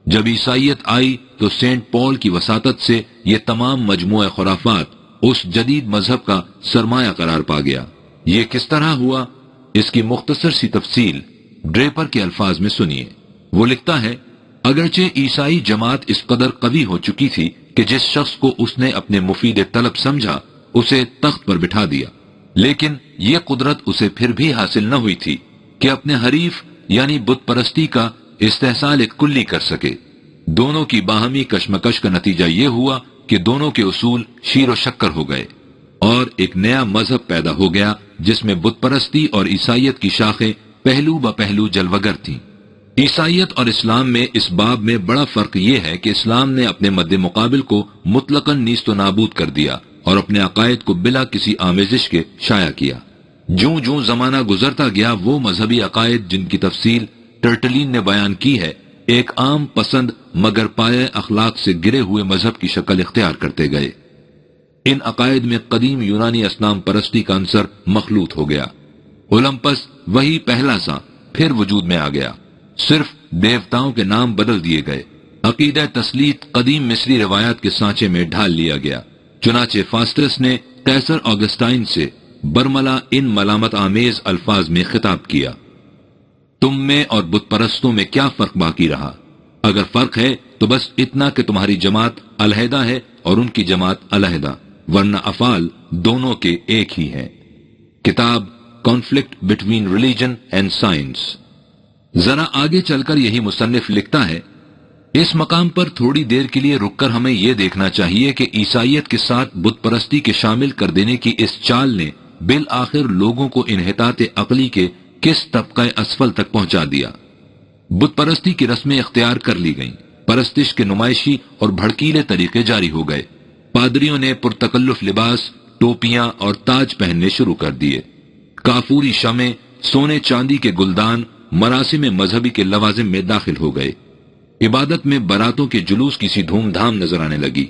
جب عیسائیت آئی تو سینٹ پال کی وساطت سے یہ تمام مجموعہ خرافات اس جدید مذہب کا سرمایہ قرار پا گیا۔ یہ کس طرح ہوا، اس کی مختصر سی تفصیل ڈریپر کے الفاظ میں سنیے۔ وہ لکھتا ہے، اگرچہ عیسائی جماعت اس قدر قوی ہو چکی تھی کہ جس شخص کو اس نے اپنے مفید طلب سمجھا اسے تخت پر بٹھا دیا، لیکن یہ قدرت اسے پھر بھی حاصل نہ ہوئی تھی کہ اپنے حریف یعنی بت پرستی کا استحصال کلی کر سکے۔ دونوں کی باہمی کشمکش کا نتیجہ یہ ہوا کہ دونوں کے اصول شیر و شکر ہو گئے اور ایک نیا مذہب پیدا ہو گیا جس میں بت پرستی اور عیسائیت کی شاخیں پہلو بہ پہلو جلوگر تھیں۔ عیسائیت اور اسلام میں اس باب میں بڑا فرق یہ ہے کہ اسلام نے اپنے مد مقابل کو مطلقاً نیست و نابود کر دیا اور اپنے عقائد کو بلا کسی آمیزش کے شائع کیا۔ جوں جوں زمانہ گزرتا گیا وہ مذہبی عقائد جن کی تفصیل ٹرٹلین نے بیان کی ہے ایک عام پسند مگر پائے اخلاق سے گرے ہوئے مذہب کی شکل اختیار کرتے گئے۔ ان عقائد میں قدیم یونانی اصنام پرستی کا عنصر مخلوط ہو گیا۔ اولمپس وہی پہلا سا پھر وجود میں آ گیا، صرف دیوتاؤں کے نام بدل دیے گئے۔ عقیدہ تسلیت قدیم مصری روایات کے سانچے میں ڈھال لیا گیا۔ چنانچہ فاسٹس نے قیصر آگسٹائن سے برملا ان ملامت آمیز الفاظ میں خطاب کیا، تم میں اور بت پرستوں میں کیا فرق باقی رہا؟ اگر فرق ہے تو بس اتنا کہ تمہاری جماعت علیحدہ ہے اور ان کی جماعت علیحدہ، ورنہ افعال دونوں کے ایک ہی ہیں۔ کتاب conflict between religion and science. ذرا آگے چل کر یہی مصنف لکھتا ہے، اس مقام پر تھوڑی دیر کے لیے رک کر ہمیں یہ دیکھنا چاہیے کہ عیسائیت کے ساتھ بت پرستی کے شامل کر دینے کی اس چال نے بالآخر لوگوں کو انحطاط عقلی کے کس طبقہ اسفل تک پہنچا دیا۔ بت پرستی کی رسمیں اختیار کر لی گئیں، پرستش کے نمائشی اور بھڑکیلے طریقے جاری ہو گئے، پادریوں نے پرتکلف لباس، ٹوپیاں اور تاج پہننے شروع کر دیے، کافوری شمع، سونے چاندی کے گلدان مراسم مذہبی کے لوازم میں داخل ہو گئے، عبادت میں براتوں کے جلوس کی سی دھوم دھام نظر آنے لگی،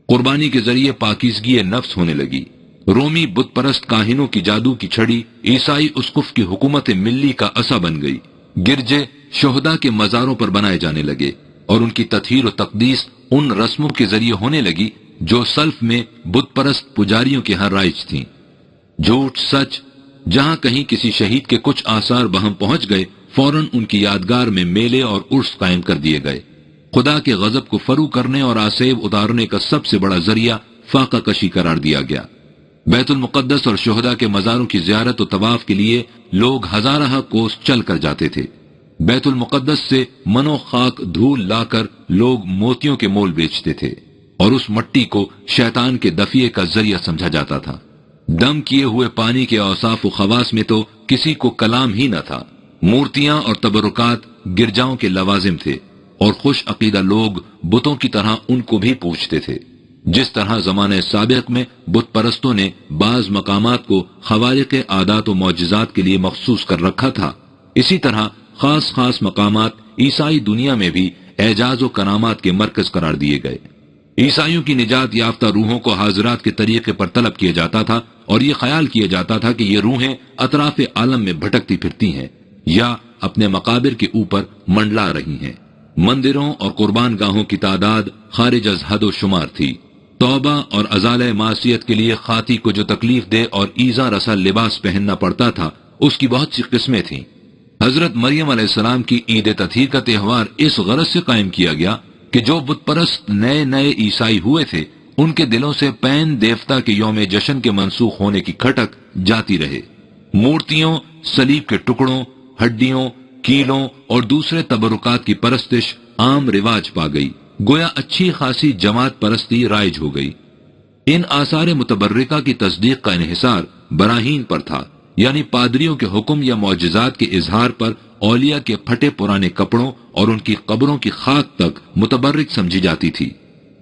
قربانی کے ذریعے پاکیزگی نفس ہونے لگی، رومی بت پرست کاہنوں کی جادو کی چھڑی عیسائی اسقف کی حکومت ملی کا عصا بن گئی، گرجے شہداء کے مزاروں پر بنائے جانے لگے اور ان کی تطہیر و تقدیس ان رسموں کے ذریعے ہونے لگی جو سلف میں بت پرست پجاریوں کے ہاں رائج تھیں۔ جھوٹ سچ، جہاں کہیں کسی شہید کے کچھ آثار بہم پہنچ گئے فوراً ان کی یادگار میں میلے اور عرس قائم کر دیے گئے۔ خدا کے غضب کو فرو کرنے اور آسیب اتارنے کا سب سے بڑا ذریعہ فاقہ کشی قرار دیا گیا۔ بیت المقدس اور شہداء کے مزاروں کی زیارت و طواف کے لیے لوگ ہزارہ کوس چل کر جاتے تھے۔ بیت المقدس سے منو خاک دھول لا کر لوگ موتیوں کے مول بیچتے تھے اور اس مٹی کو شیطان کے دفیے کا ذریعہ سمجھا جاتا تھا۔ دم کیے ہوئے پانی کے اوصاف و خواص میں تو کسی کو کلام ہی نہ تھا۔ مورتیاں اور تبرکات گرجاؤں کے لوازم تھے اور خوش عقیدہ لوگ بتوں کی طرح ان کو بھی پوجتے تھے۔ جس طرح زمانہ سابق میں بت پرستوں نے بعض مقامات کو خوارق عادات و معجزات کے لیے مخصوص کر رکھا تھا، اسی طرح خاص خاص مقامات عیسائی دنیا میں بھی اعجاز و کرامات کے مرکز قرار دیے گئے۔ عیسائیوں کی نجات یافتہ روحوں کو حاضرات کے طریقے پر طلب کیا جاتا تھا اور یہ خیال کیا جاتا تھا کہ یہ روحیں اطراف عالم میں بھٹکتی پھرتی ہیں یا اپنے مقابر کے اوپر منڈلا رہی ہیں۔ مندروں اور قربان گاہوں کی تعداد خارج از حد و شمار تھی۔ توبہ اور ازالہ معصیت کے لیے خاطی کو جو تکلیف دہ اور ایذا رسا لباس پہننا پڑتا تھا اس کی بہت سی قسمیں تھیں۔ حضرت مریم علیہ السلام کی عید تطہیر کا تہوار اس غرض سے قائم کیا گیا کہ جو بت پرست نئے نئے عیسائی ہوئے تھے ان کے دلوں سے پین دیوتا کے یوم جشن کے منسوخ ہونے کی کھٹک جاتی رہے۔ مورتیوں، صلیب کے ٹکڑوں، ہڈیوں، کیلوں اور دوسرے تبرکات کی پرستش عام رواج پا گئی، گویا اچھی خاصی جماعت پرستی رائج ہو گئی۔ ان آثار متبرکہ کی تصدیق کا انحصار براہین پر تھا، یعنی پادریوں کے حکم یا معجزات کے اظہار پر اولیاء کے پھٹے پرانے کپڑوں اور ان کی قبروں کی خاک تک متبرک سمجھی جاتی تھی۔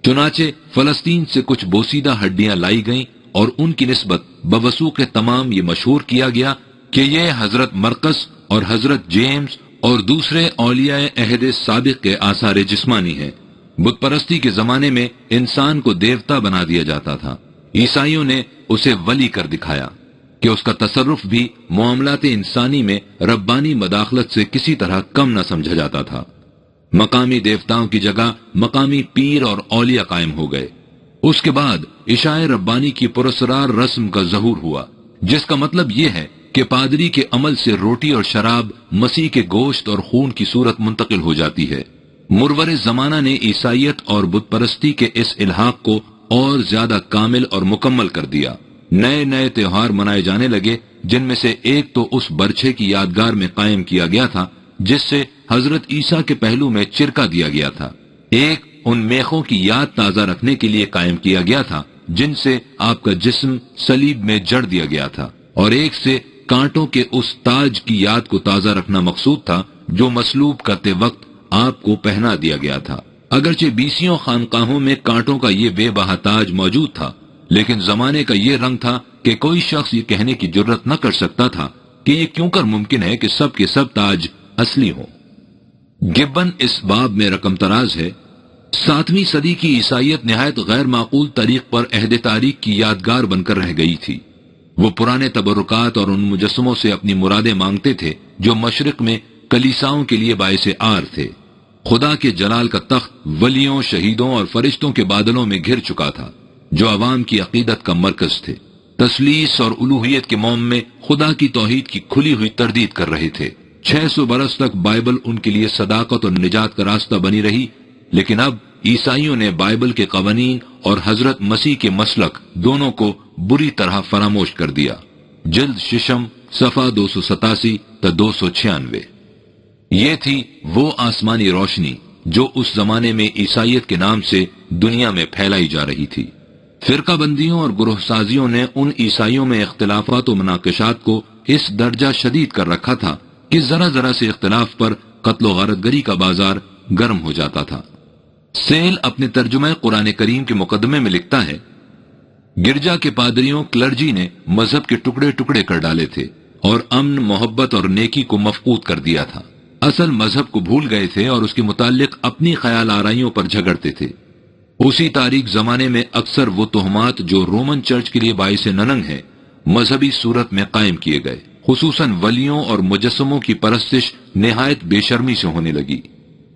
چنانچہ فلسطین سے کچھ بوسیدہ ہڈیاں لائی گئیں اور ان کی نسبت بوثوق تمام یہ مشہور کیا گیا کہ یہ حضرت مرقس اور حضرت جیمز اور دوسرے اولیاء عہد سابق کے آثار جسمانی ہیں۔ بت پرستی کے زمانے میں انسان کو دیوتا بنا دیا جاتا تھا، عیسائیوں نے اسے ولی کر دکھایا کہ اس کا تصرف بھی معاملات انسانی میں ربانی مداخلت سے کسی طرح کم نہ سمجھا جاتا تھا۔ مقامی دیوتاؤں کی جگہ مقامی پیر اور اولیاء قائم ہو گئے۔ اس کے بعد عشاء ربانی کی پراسرار رسم کا ظہور ہوا، جس کا مطلب یہ ہے کہ پادری کے عمل سے روٹی اور شراب مسیح کے گوشت اور خون کی صورت منتقل ہو جاتی ہے۔ مرور زمانہ نے عیسائیت اور بت پرستی کے اس الحاق کو اور زیادہ کامل اور مکمل کر دیا۔ نئے نئے تہوار منائے جانے لگے، جن میں سے ایک تو اس برچھے کی یادگار میں قائم کیا گیا تھا جس سے حضرت عیسیٰ کے پہلو میں چرکا دیا گیا تھا، ایک ان میخوں کی یاد تازہ رکھنے کے لیے قائم کیا گیا تھا جن سے آپ کا جسم صلیب میں جڑ دیا گیا تھا، اور ایک سے کانٹوں کے اس تاج کی یاد کو تازہ رکھنا مقصود تھا جو مصلوب کرتے وقت آپ کو پہنا دیا گیا تھا۔ اگرچہ بیسیوں خانقاہوں میں کانٹوں کا یہ بے بہا تاج موجود تھا، لیکن زمانے کا یہ رنگ تھا کہ کوئی شخص یہ کہنے کی جرت نہ کر سکتا تھا کہ یہ کیوں کر ممکن ہے کہ سب کے سب تاج اصلی ہوں۔ گبن اس باب میں رقم تراز ہے۔ 7ویں صدی کی عیسائیت نہایت غیر معقول طریق پر عہد تاریخ کی یادگار بن کر رہ گئی تھی۔ وہ پرانے تبرکات اور ان مجسموں سے اپنی مرادیں مانگتے تھے جو مشرق میں کلیساؤں کے لیے باعث عار تھے۔ خدا کے جلال کا تخت ولیوں، شہیدوں اور فرشتوں کے بادلوں میں گھر چکا تھا جو عوام کی عقیدت کا مرکز تھے۔ تثلیث اور الوہیت کے موم میں خدا کی توحید کی کھلی ہوئی تردید کر رہے تھے۔ 600 برس تک بائبل ان کے لیے صداقت اور نجات کا راستہ بنی رہی، لیکن اب عیسائیوں نے بائبل کے قوانین اور حضرت مسیح کے مسلک دونوں کو بری طرح فراموش کر دیا۔ جلد ششم، صفحہ 287 تا 296۔ یہ تھی وہ آسمانی روشنی جو اس زمانے میں عیسائیت کے نام سے دنیا میں پھیلائی جا رہی تھی۔ فرقہ بندیوں اور گروہ سازیوں نے ان عیسائیوں میں اختلافات و مناقشات کو اس درجہ شدید کر رکھا تھا کہ ذرا ذرا سے اختلاف پر قتل و غارت گری کا بازار گرم ہو جاتا تھا۔ سیل اپنے ترجمہ قرآن کریم کے مقدمے میں لکھتا ہے، گرجا کے پادریوں کلرجی نے مذہب کے ٹکڑے ٹکڑے کر ڈالے تھے اور امن، محبت اور نیکی کو مفقود کر دیا تھا۔ اصل مذہب کو بھول گئے تھے اور اس کے متعلق اپنی خیال آرائیوں پر جھگڑتے تھے۔ اسی تاریخ زمانے میں اکثر وہ تہمات جو رومن چرچ کے لیے باعث ننگ ہیں مذہبی صورت میں قائم کیے گئے، خصوصاً ولیوں اور مجسموں کی پرستش نہایت بے شرمی سے ہونے لگی۔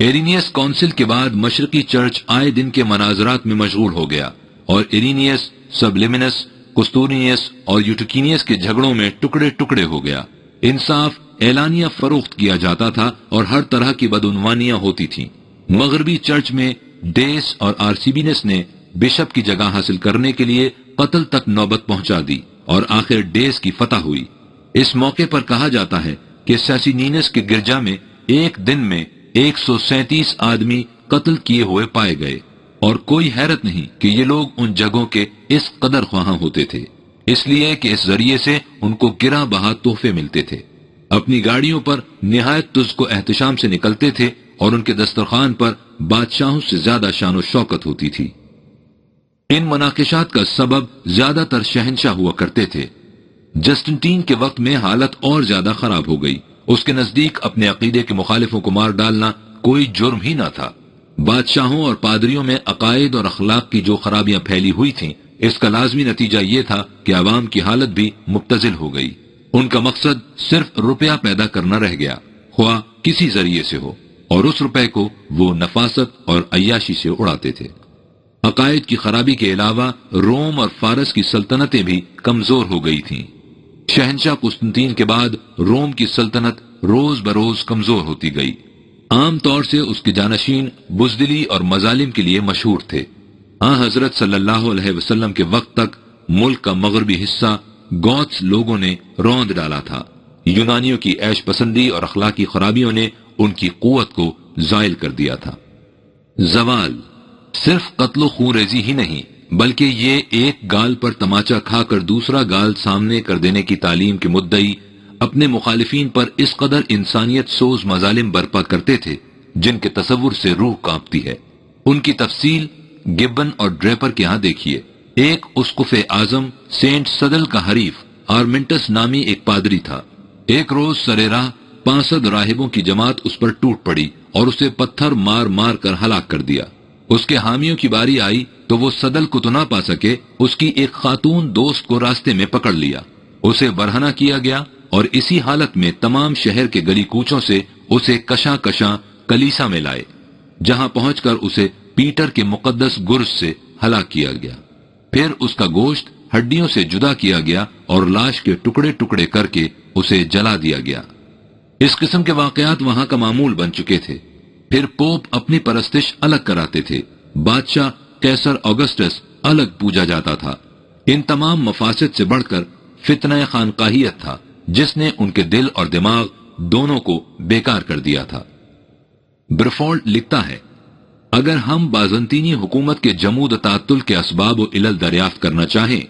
ایرینیس کونسل کے بعد مشرقی چرچ آئے دن کے مناظرات میں مشغول ہو گیا اور ایرینیس، سبلیمنس، کستورینیس اور یوٹیکینیس کے جھگڑوں میں ٹکڑے ٹکڑے ہو گیا۔ انصاف اعلانیہ فروخت کیا جاتا تھا اور ہر طرح کی بدعنوانیاں ہوتی تھیں۔ مغربی چرچ میں ڈیس اور آرسیبینس نے بشپ کی جگہ حاصل کرنے کے لیے قتل تک نوبت پہنچا دی اور آخر ڈیس کی فتح ہوئی۔ اس موقع پر کہا جاتا ہے کہ سیسینینس کے گرجا میں ایک دن میں 137 آدمی قتل کیے ہوئے پائے گئے، اور کوئی حیرت نہیں کہ یہ لوگ ان جگہوں کے اس قدر خواہاں ہوتے تھے، اس لیے کہ اس ذریعے سے ان کو گرا بہا تحفے ملتے تھے۔ اپنی گاڑیوں پر نہایت تزک و احتشام سے نکلتے تھے اور ان کے دسترخوان پر بادشاہوں سے زیادہ شان و شوکت ہوتی تھی۔ ان مناقشات کا سبب زیادہ تر شہنشاہ ہوا کرتے تھے۔ جسٹنٹین کے وقت میں حالت اور زیادہ خراب ہو گئی۔ اس کے نزدیک اپنے عقیدے کے مخالفوں کو مار ڈالنا کوئی جرم ہی نہ تھا۔ بادشاہوں اور پادریوں میں عقائد اور اخلاق کی جو خرابیاں پھیلی ہوئی تھیں، اس کا لازمی نتیجہ یہ تھا کہ عوام کی حالت بھی مبتذل ہو گئی۔ ان کا مقصد صرف روپیہ پیدا کرنا رہ گیا، خواہ کسی ذریعے سے ہو، اور اس روپے کو وہ نفاست اور عیاشی سے اڑاتے تھے۔ عقائد کی خرابی کے علاوہ روم اور فارس کی سلطنتیں بھی کمزور ہو گئی تھیں۔ شہنشاہ قسطنطین کے بعد روم کی سلطنت روز بروز کمزور ہوتی گئی۔ عام طور سے اس کے جانشین بزدلی اور مظالم کے لیے مشہور تھے۔ حضرت صلی اللہ علیہ وسلم کے وقت تک ملک کا مغربی حصہ گوتس لوگوں نے روند ڈالا تھا۔ یونانیوں کی عیش پسندی اور اخلاقی خرابیوں نے ان کی قوت کو زائل کر دیا تھا۔ زوال صرف قتل و خونریزی ہی نہیں، بلکہ یہ ایک گال پر تماچا کھا کر دوسرا گال سامنے کر دینے کی تعلیم کے مدعی اپنے مخالفین پر اس قدر انسانیت سوز مظالم برپا کرتے تھے جن کے تصور سے روح کانپتی ہے۔ ان کی تفصیل گبن اور ڈریپر کے ہاں دیکھیے۔ ایک اسقف اعظم سینٹ سدل کا حریف آرمنٹس نامی ایک پادری تھا۔ ایک روز سرے راہ 65 راہبوں کی جماعت اس پر ٹوٹ پڑی اور اسے پتھر مار مار کر ہلاک کر دیا۔ اس کے حامیوں کی باری آئی تو وہ سدل کو تو نہ پا سکے، اس کی ایک خاتون دوست کو راستے میں پکڑ لیا، اسے برہنہ کیا گیا اور اسی حالت میں تمام شہر کے گلی کوچوں سے اسے کشاں کشاں کلیسا میں لائے۔ جہاں پہنچ کر اسے پیٹر کے مقدس گرز سے ہلاک کیا گیا۔ پھر اس کا گوشت ہڈیوں سے جدا کیا گیا اور لاش کے ٹکڑے ٹکڑے کر کے اسے جلا دیا گیا۔ اس قسم کے واقعات وہاں کا معمول بن چکے تھے۔ پھر پوپ اپنی پرستش الگ کراتے تھے، بادشاہ قیصر آگسٹس الگ پوجا جاتا تھا۔ ان تمام مفاسد سے بڑھ کر فتنہ خانقاہیت تھا جس نے ان کے دل اور دماغ دونوں کو بیکار کر دیا تھا۔ برفولڈ لکھتا ہے، اگر ہم بازنطینی حکومت کے جمود و تعطل کے اسباب و علل دریافت کرنا چاہیں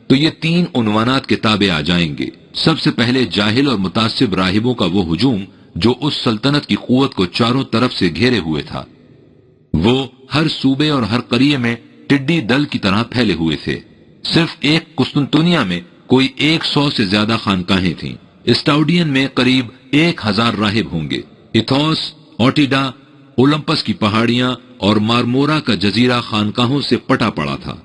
تو یہ 3 عنوانات کے تابع آ جائیں گے۔ سب سے پہلے جاہل اور متعصب راہبوں کا وہ ہجوم جو اس سلطنت کی قوت کو چاروں طرف سے گھیرے ہوئے تھا۔ وہ ہر صوبے اور ہر قریے میں ٹڈی دل کی طرح پھیلے ہوئے تھے۔ صرف ایک قسطنطنیہ میں کوئی 100 سے زیادہ خانقاہیں تھیں۔ اسٹاؤڈین میں قریب 1000 راہب ہوں گے۔ ایتھوس، اوٹیڈا، اولمپس کی پہاڑیاں اور مارمورا کا جزیرہ خانقاہوں سے پٹا پڑا تھا۔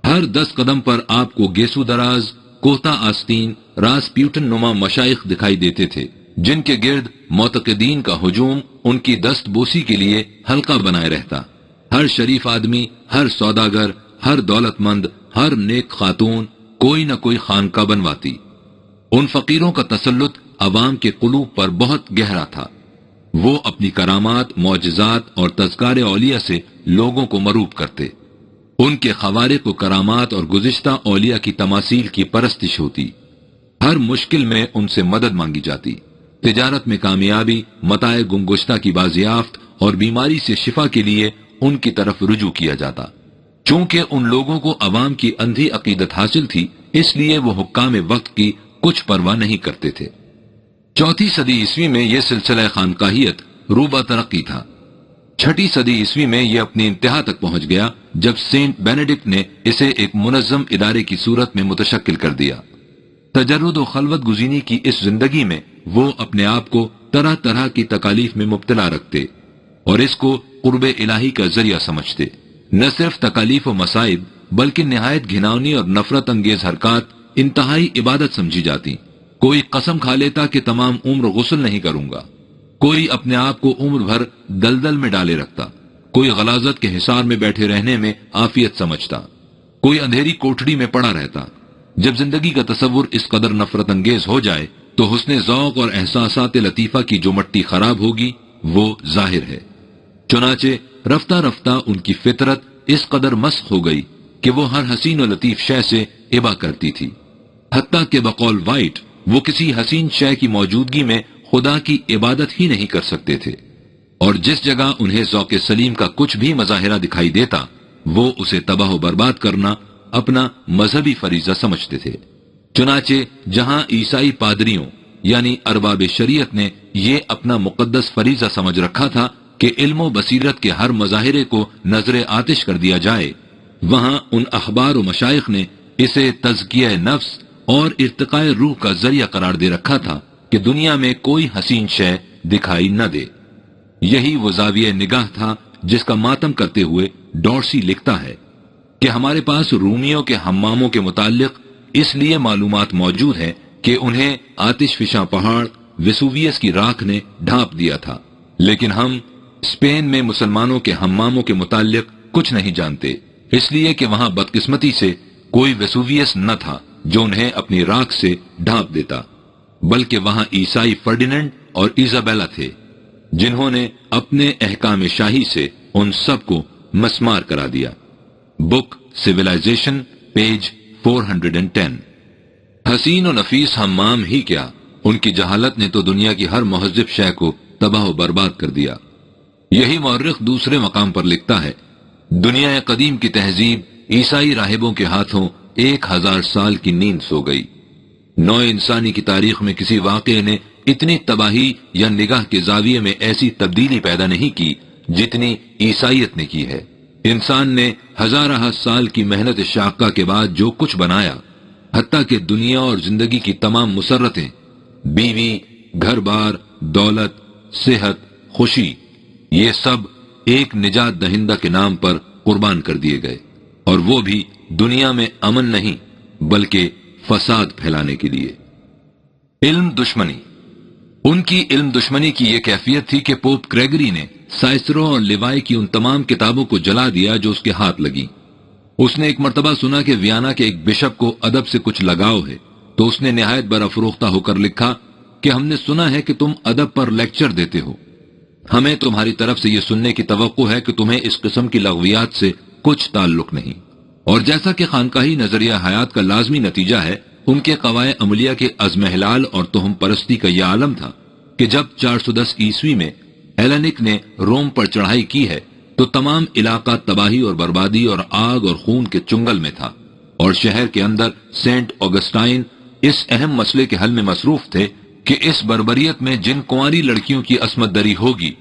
ہر 10 قدم پر آپ کو گیسو دراز، کوہتا آستین، راسپیوٹن نما مشائخ دکھائی دیتے تھے جن کے گرد معتقدین کا ہجوم ان کی دست بوسی کے لیے حلقہ بنائے رہتا۔ ہر شریف آدمی، ہر سوداگر، ہر دولت مند، ہر نیک خاتون کوئی نہ کوئی خانقاہ بنواتی۔ ان فقیروں کا تسلط عوام کے قلوب پر بہت گہرا تھا۔ وہ اپنی کرامات، معجزات اور تذکار اولیاء سے لوگوں کو مروب کرتے۔ ان کے خوارق و کرامات اور گزشتہ اولیاء کی تماثیل کی پرستش ہوتی۔ ہر مشکل میں ان سے مدد مانگی جاتی۔ تجارت میں کامیابی، متاع گمگشتہ کی بازیافت اور بیماری سے شفا کے لیے ان کی طرف رجوع کیا جاتا۔ چونکہ ان لوگوں کو عوام کی اندھی عقیدت حاصل تھی، اس لیے وہ حکام وقت کی کچھ پرواہ نہیں کرتے تھے۔ 4 صدی عیسوی میں یہ سلسلہ خانقاہیت روبہ ترقی تھا۔ 6 صدی عیسوی میں یہ اپنی انتہا تک پہنچ گیا جب سینٹ بینیڈکٹ نے اسے ایک منظم ادارے کی صورت میں متشکل کر دیا۔ تجرد و خلوت گزینی کی اس زندگی میں وہ اپنے آپ کو طرح طرح کی تکالیف میں مبتلا رکھتے اور اس کو قرب الہی کا ذریعہ سمجھتے۔ نہ صرف تکالیف و مصائب بلکہ نہایت گھناؤنی اور نفرت انگیز حرکات انتہائی عبادت سمجھی جاتی۔ کوئی قسم کھا لیتا کہ تمام عمر غسل نہیں کروں گا، کوئی اپنے آپ کو عمر بھر دلدل میں ڈالے رکھتا، کوئی غلاظت کے حصار میں بیٹھے رہنے میں عافیت سمجھتا، کوئی اندھیری کوٹڑی میں پڑا رہتا۔ جب زندگی کا تصور اس قدر نفرت انگیز ہو جائے تو حسن ذوق اور احساسات لطیفہ کی جو مٹی خراب ہوگی وہ ظاہر ہے۔ چنانچہ رفتہ رفتہ ان کی فطرت اس قدر مسخ ہو گئی کہ وہ ہر حسین و لطیف شے سے ابا کرتی تھی، حتیٰ کہ بقول وائٹ وہ کسی حسین شے کی موجودگی میں خدا کی عبادت ہی نہیں کر سکتے تھے، اور جس جگہ انہیں ذوق سلیم کا کچھ بھی مظاہرہ دکھائی دیتا وہ اسے تباہ و برباد کرنا اپنا مذہبی فریضہ سمجھتے تھے۔ چنانچہ جہاں عیسائی پادریوں یعنی ارباب شریعت نے یہ اپنا مقدس فریضہ سمجھ رکھا تھا کہ علم و بصیرت کے ہر مظاہرے کو نظر آتش کر دیا جائے، وہاں ان اخبار و مشائخ نے اسے تزکیہ نفس اور ارتقاء روح کا ذریعہ قرار دے رکھا تھا کہ دنیا میں کوئی حسین شے دکھائی نہ دے۔ یہی وہ زاویہ نگاہ تھا جس کا ماتم کرتے ہوئے ڈورسی لکھتا ہے کہ ہمارے پاس رومیوں کے حماموں کے متعلق اس لیے معلومات موجود ہیں کہ انہیں آتش فشاں پہاڑ ویسوویس کی راکھ نے ڈھانپ دیا تھا، لیکن ہم اسپین میں مسلمانوں کے حماموں کے متعلق کچھ نہیں جانتے، اس لیے کہ وہاں بدقسمتی سے کوئی ویسوویس نہ تھا جو انہیں اپنی راکھ سے ڈھانپ دیتا، بلکہ وہاں عیسائی فرڈیننڈ اور ایزابیلا تھے جنہوں نے اپنے احکام شاہی سے ان سب کو مسمار کرا دیا۔ بک سویلائزیشن پیج 410۔ حسین و نفیس حمام ہی کیا، ان کی جہالت نے تو دنیا کی ہر مہذب شے کو تباہ و برباد کر دیا۔ یہی مورخ دوسرے مقام پر لکھتا ہے، دنیا قدیم کی تہذیب عیسائی راہبوں کے ہاتھوں 1000 سال کی نیند سو گئی۔ نو انسانی کی تاریخ میں کسی واقعے نے اتنی تباہی یا نگاہ کے زاویے میں ایسی تبدیلی پیدا نہیں کی جتنی عیسائیت نے کی ہے۔ انسان نے ہزارہ سال کی محنت شاقہ کے بعد جو کچھ بنایا، حتیٰ کہ دنیا اور زندگی کی تمام مسرتیں، بیوی، گھر بار، دولت، صحت، خوشی، یہ سب ایک نجات دہندہ کے نام پر قربان کر دیے گئے، اور وہ بھی دنیا میں امن نہیں بلکہ فساد پھیلانے کے لیے۔ علم دشمنی۔ ان کی علم دشمنی کی یہ کیفیت تھی کہ پوپ گریگری نے سائسرو اور لیوائی کی ان تمام کتابوں کو جلا دیا جو اس کے ہاتھ لگی۔ اس نے ایک مرتبہ سنا کہ ویانا کے ایک بشپ کو ادب سے کچھ لگاؤ ہے، تو اس نے نہایت برافروختہ ہو کر لکھا کہ ہم نے سنا ہے کہ تم ادب پر لیکچر دیتے ہو، ہمیں تمہاری طرف سے یہ سننے کی توقع ہے کہ تمہیں اس قسم کی لغویات سے کچھ تعلق نہیں۔ اور جیسا کہ خانقاہی نظریہ حیات کا لازمی نتیجہ ہے، ان کے قواعد عملیہ کے عزم ہلال اور تہم پرستی کا یہ عالم تھا کہ جب 410 عیسوی میں ہیلینک نے روم پر چڑھائی کی ہے تو تمام علاقہ تباہی اور بربادی اور آگ اور خون کے چنگل میں تھا، اور شہر کے اندر سینٹ اوگسٹائن اس اہم مسئلے کے حل میں مصروف تھے کہ اس بربریت میں جن کنواری لڑکیوں کی عصمت دری ہوگی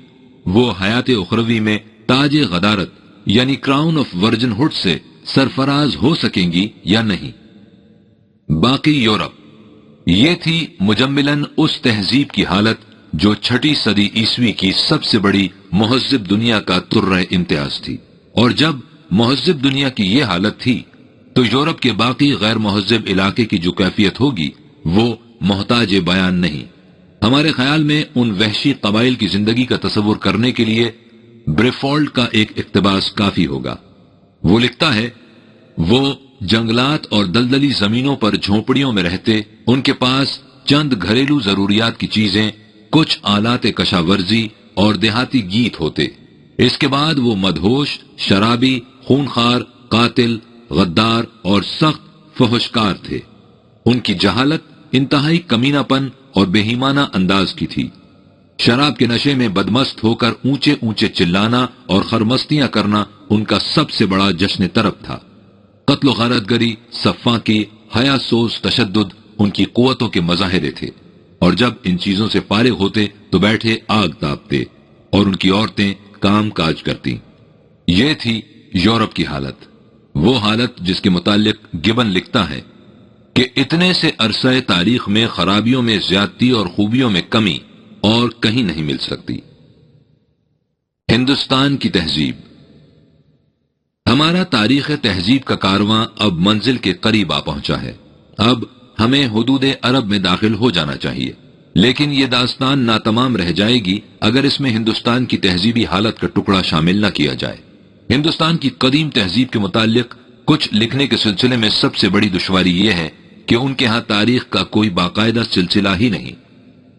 وہ حیات اخروی میں تاج غدارت یعنی کراؤن آف ورجن ہوڈ سے سرفراز ہو سکیں گی یا نہیں۔ باقی یورپ، یہ تھی مجملاً اس تہذیب کی حالت جو 6 صدی عیسوی کی سب سے بڑی مہذب دنیا کا ترہ امتیاز تھی، اور جب مہذب دنیا کی یہ حالت تھی تو یورپ کے باقی غیر مہذب علاقے کی جو کیفیت ہوگی وہ محتاج بیان نہیں۔ ہمارے خیال میں ان وحشی قبائل کی زندگی کا تصور کرنے کے لیے بریفولڈ کا ایک اقتباس کافی ہوگا۔ وہ لکھتا ہے، وہ جنگلات اور دلدلی زمینوں پر جھونپڑیوں میں رہتے، ان کے پاس چند گھریلو ضروریات کی چیزیں، کچھ آلات کشاورزی اور دیہاتی گیت ہوتے۔ اس کے بعد وہ مدہوش، شرابی، خونخوار، قاتل، غدار اور سخت فحشکار تھے۔ ان کی جہالت انتہائی کمینہ پن اور بےایمانہ انداز کی تھی۔ شراب کے نشے میں بدمست ہو کر اونچے اونچے چلانا اور خرمستیاں کرنا ان کا سب سے بڑا جشن طرب تھا۔ قتل و غارت گری، سفاکی، حیا سوز تشدد ان کی قوتوں کے مظاہرے تھے، اور جب ان چیزوں سے فارغ ہوتے تو بیٹھے آگ تاپتے اور ان کی عورتیں کام کاج کرتی۔ یہ تھی یورپ کی حالت، وہ حالت جس کے متعلق گبن لکھتا ہے کہ اتنے سے عرصہ تاریخ میں خرابیوں میں زیادتی اور خوبیوں میں کمی اور کہیں نہیں مل سکتی۔ ہندوستان کی تہذیب۔ ہمارا تاریخ تہذیب کا کارواں اب منزل کے قریب آ پہنچا ہے۔ اب ہمیں حدود عرب میں داخل ہو جانا چاہیے، لیکن یہ داستان ناتمام رہ جائے گی اگر اس میں ہندوستان کی تہذیبی حالت کا ٹکڑا شامل نہ کیا جائے۔ ہندوستان کی قدیم تہذیب کے متعلق کچھ لکھنے کے سلسلے میں سب سے بڑی دشواری یہ ہے کہ ان کے ہاں تاریخ کا کوئی باقاعدہ سلسلہ ہی نہیں۔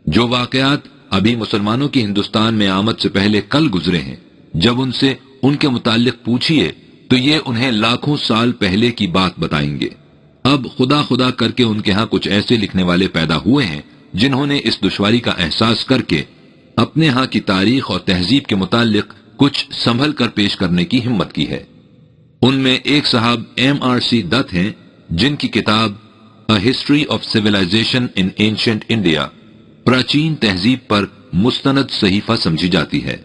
جو واقعات ابھی مسلمانوں کی ہندوستان میں آمد سے پہلے کل گزرے ہیں، جب ان سے ان کے متعلق پوچھیے تو یہ انہیں لاکھوں سال پہلے کی بات بتائیں گے۔ اب خدا خدا کر کے ان کے ہاں کچھ ایسے لکھنے والے پیدا ہوئے ہیں جنہوں نے اس دشواری کا احساس کر کے اپنے ہاں کی تاریخ اور تہذیب کے متعلق کچھ سنبھل کر پیش کرنے کی ہمت کی ہے۔ ان میں ایک صاحب M.R.C. دت ہیں جن کی کتاب A History of Civilization in Ancient India پراچین تہذیب پر مستند صحیفہ سمجھی جاتی ہے۔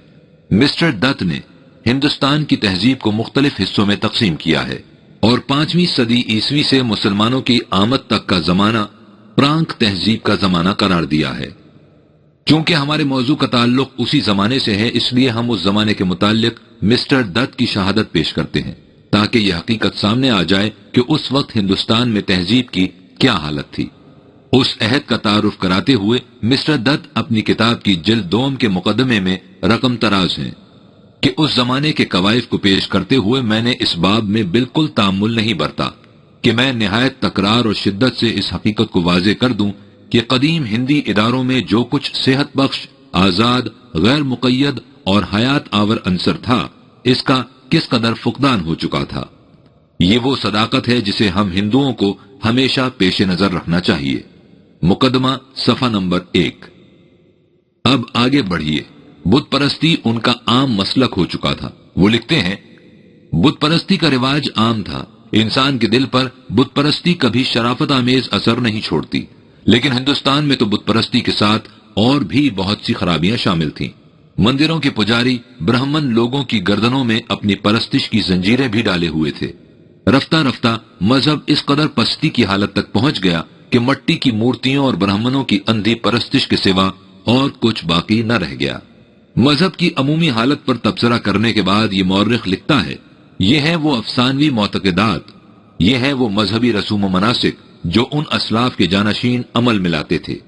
مسٹر دت نے ہندوستان کی تہذیب کو مختلف حصوں میں تقسیم کیا ہے اور 5ویں صدی عیسوی سے مسلمانوں کی آمد تک کا زمانہ پرانک تہذیب کا زمانہ قرار دیا ہے۔ چونکہ ہمارے موضوع کا تعلق اسی زمانے سے ہے، اس لیے ہم اس زمانے کے متعلق مسٹر دت کی شہادت پیش کرتے ہیں تاکہ یہ حقیقت سامنے آ جائے کہ اس وقت ہندوستان میں تہذیب کی کیا حالت تھی۔ اس عہد کا تعارف کراتے ہوئے مسٹر دت اپنی کتاب کی جلد 2 کے مقدمے میں رقم تراز ہیں کہ اس زمانے کے قوائف کو پیش کرتے ہوئے میں نے اس باب میں بالکل تامل نہیں برتا کہ میں نہایت تکرار اور شدت سے اس حقیقت کو واضح کر دوں کہ قدیم ہندی اداروں میں جو کچھ صحت بخش، آزاد، غیر مقید اور حیات آور عنصر تھا، اس کا کس قدر فقدان ہو چکا تھا۔ یہ وہ صداقت ہے جسے ہم ہندوؤں کو ہمیشہ پیش نظر رکھنا چاہیے۔ مقدمہ صفحہ نمبر 1۔ اب آگے بڑھیے۔ بت پرستی ان کا عام مسلک ہو چکا تھا۔ وہ لکھتے ہیں، بت پرستی کا رواج عام تھا۔ انسان کے دل پر بت پرستی کبھی شرافت آمیز اثر نہیں چھوڑتی، لیکن ہندوستان میں تو بت پرستی کے ساتھ اور بھی بہت سی خرابیاں شامل تھیں۔ مندروں کے پجاری برہمن لوگوں کی گردنوں میں اپنی پرستش کی زنجیریں بھی ڈالے ہوئے تھے۔ رفتہ رفتہ مذہب اس قدر پستی کی حالت تک پہنچ گیا کہ مٹی کی مورتیوں اور برہمنوں کی اندھی پرستش کے سوا اور کچھ باقی نہ رہ گیا۔ مذہب کی عمومی حالت پر تبصرہ کرنے کے بعد یہ مورخ لکھتا ہے، یہ ہے وہ افسانوی معتقدات، یہ ہے وہ مذہبی رسوم و مناسک جو ان اسلاف کے جانشین عمل میں لاتے تھے۔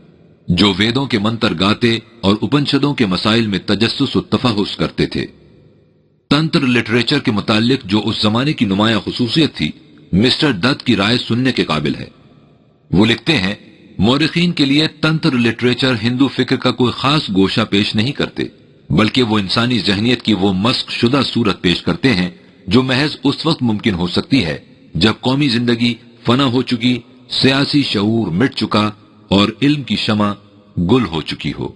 جو ویدوں کے منتر گاتے اور اپنشدوں کے مسائل میں تجسس و تفحص کرتے تھے۔ تنتر لٹریچر کے متعلق جو اس زمانے کی نمایاں خصوصیت تھی، مسٹر دت کی رائے سننے کے قابل ہے۔ وہ لکھتے ہیں، مورخین کے لیے تنتر لٹریچر ہندو فکر کا کوئی خاص گوشہ پیش نہیں کرتے، بلکہ وہ انسانی ذہنیت کی وہ مسخ شدہ صورت پیش کرتے ہیں جو محض اس وقت ممکن ہو سکتی ہے جب قومی زندگی فنا ہو چکی، سیاسی شعور مٹ چکا اور علم کی شمع گل ہو چکی ہو۔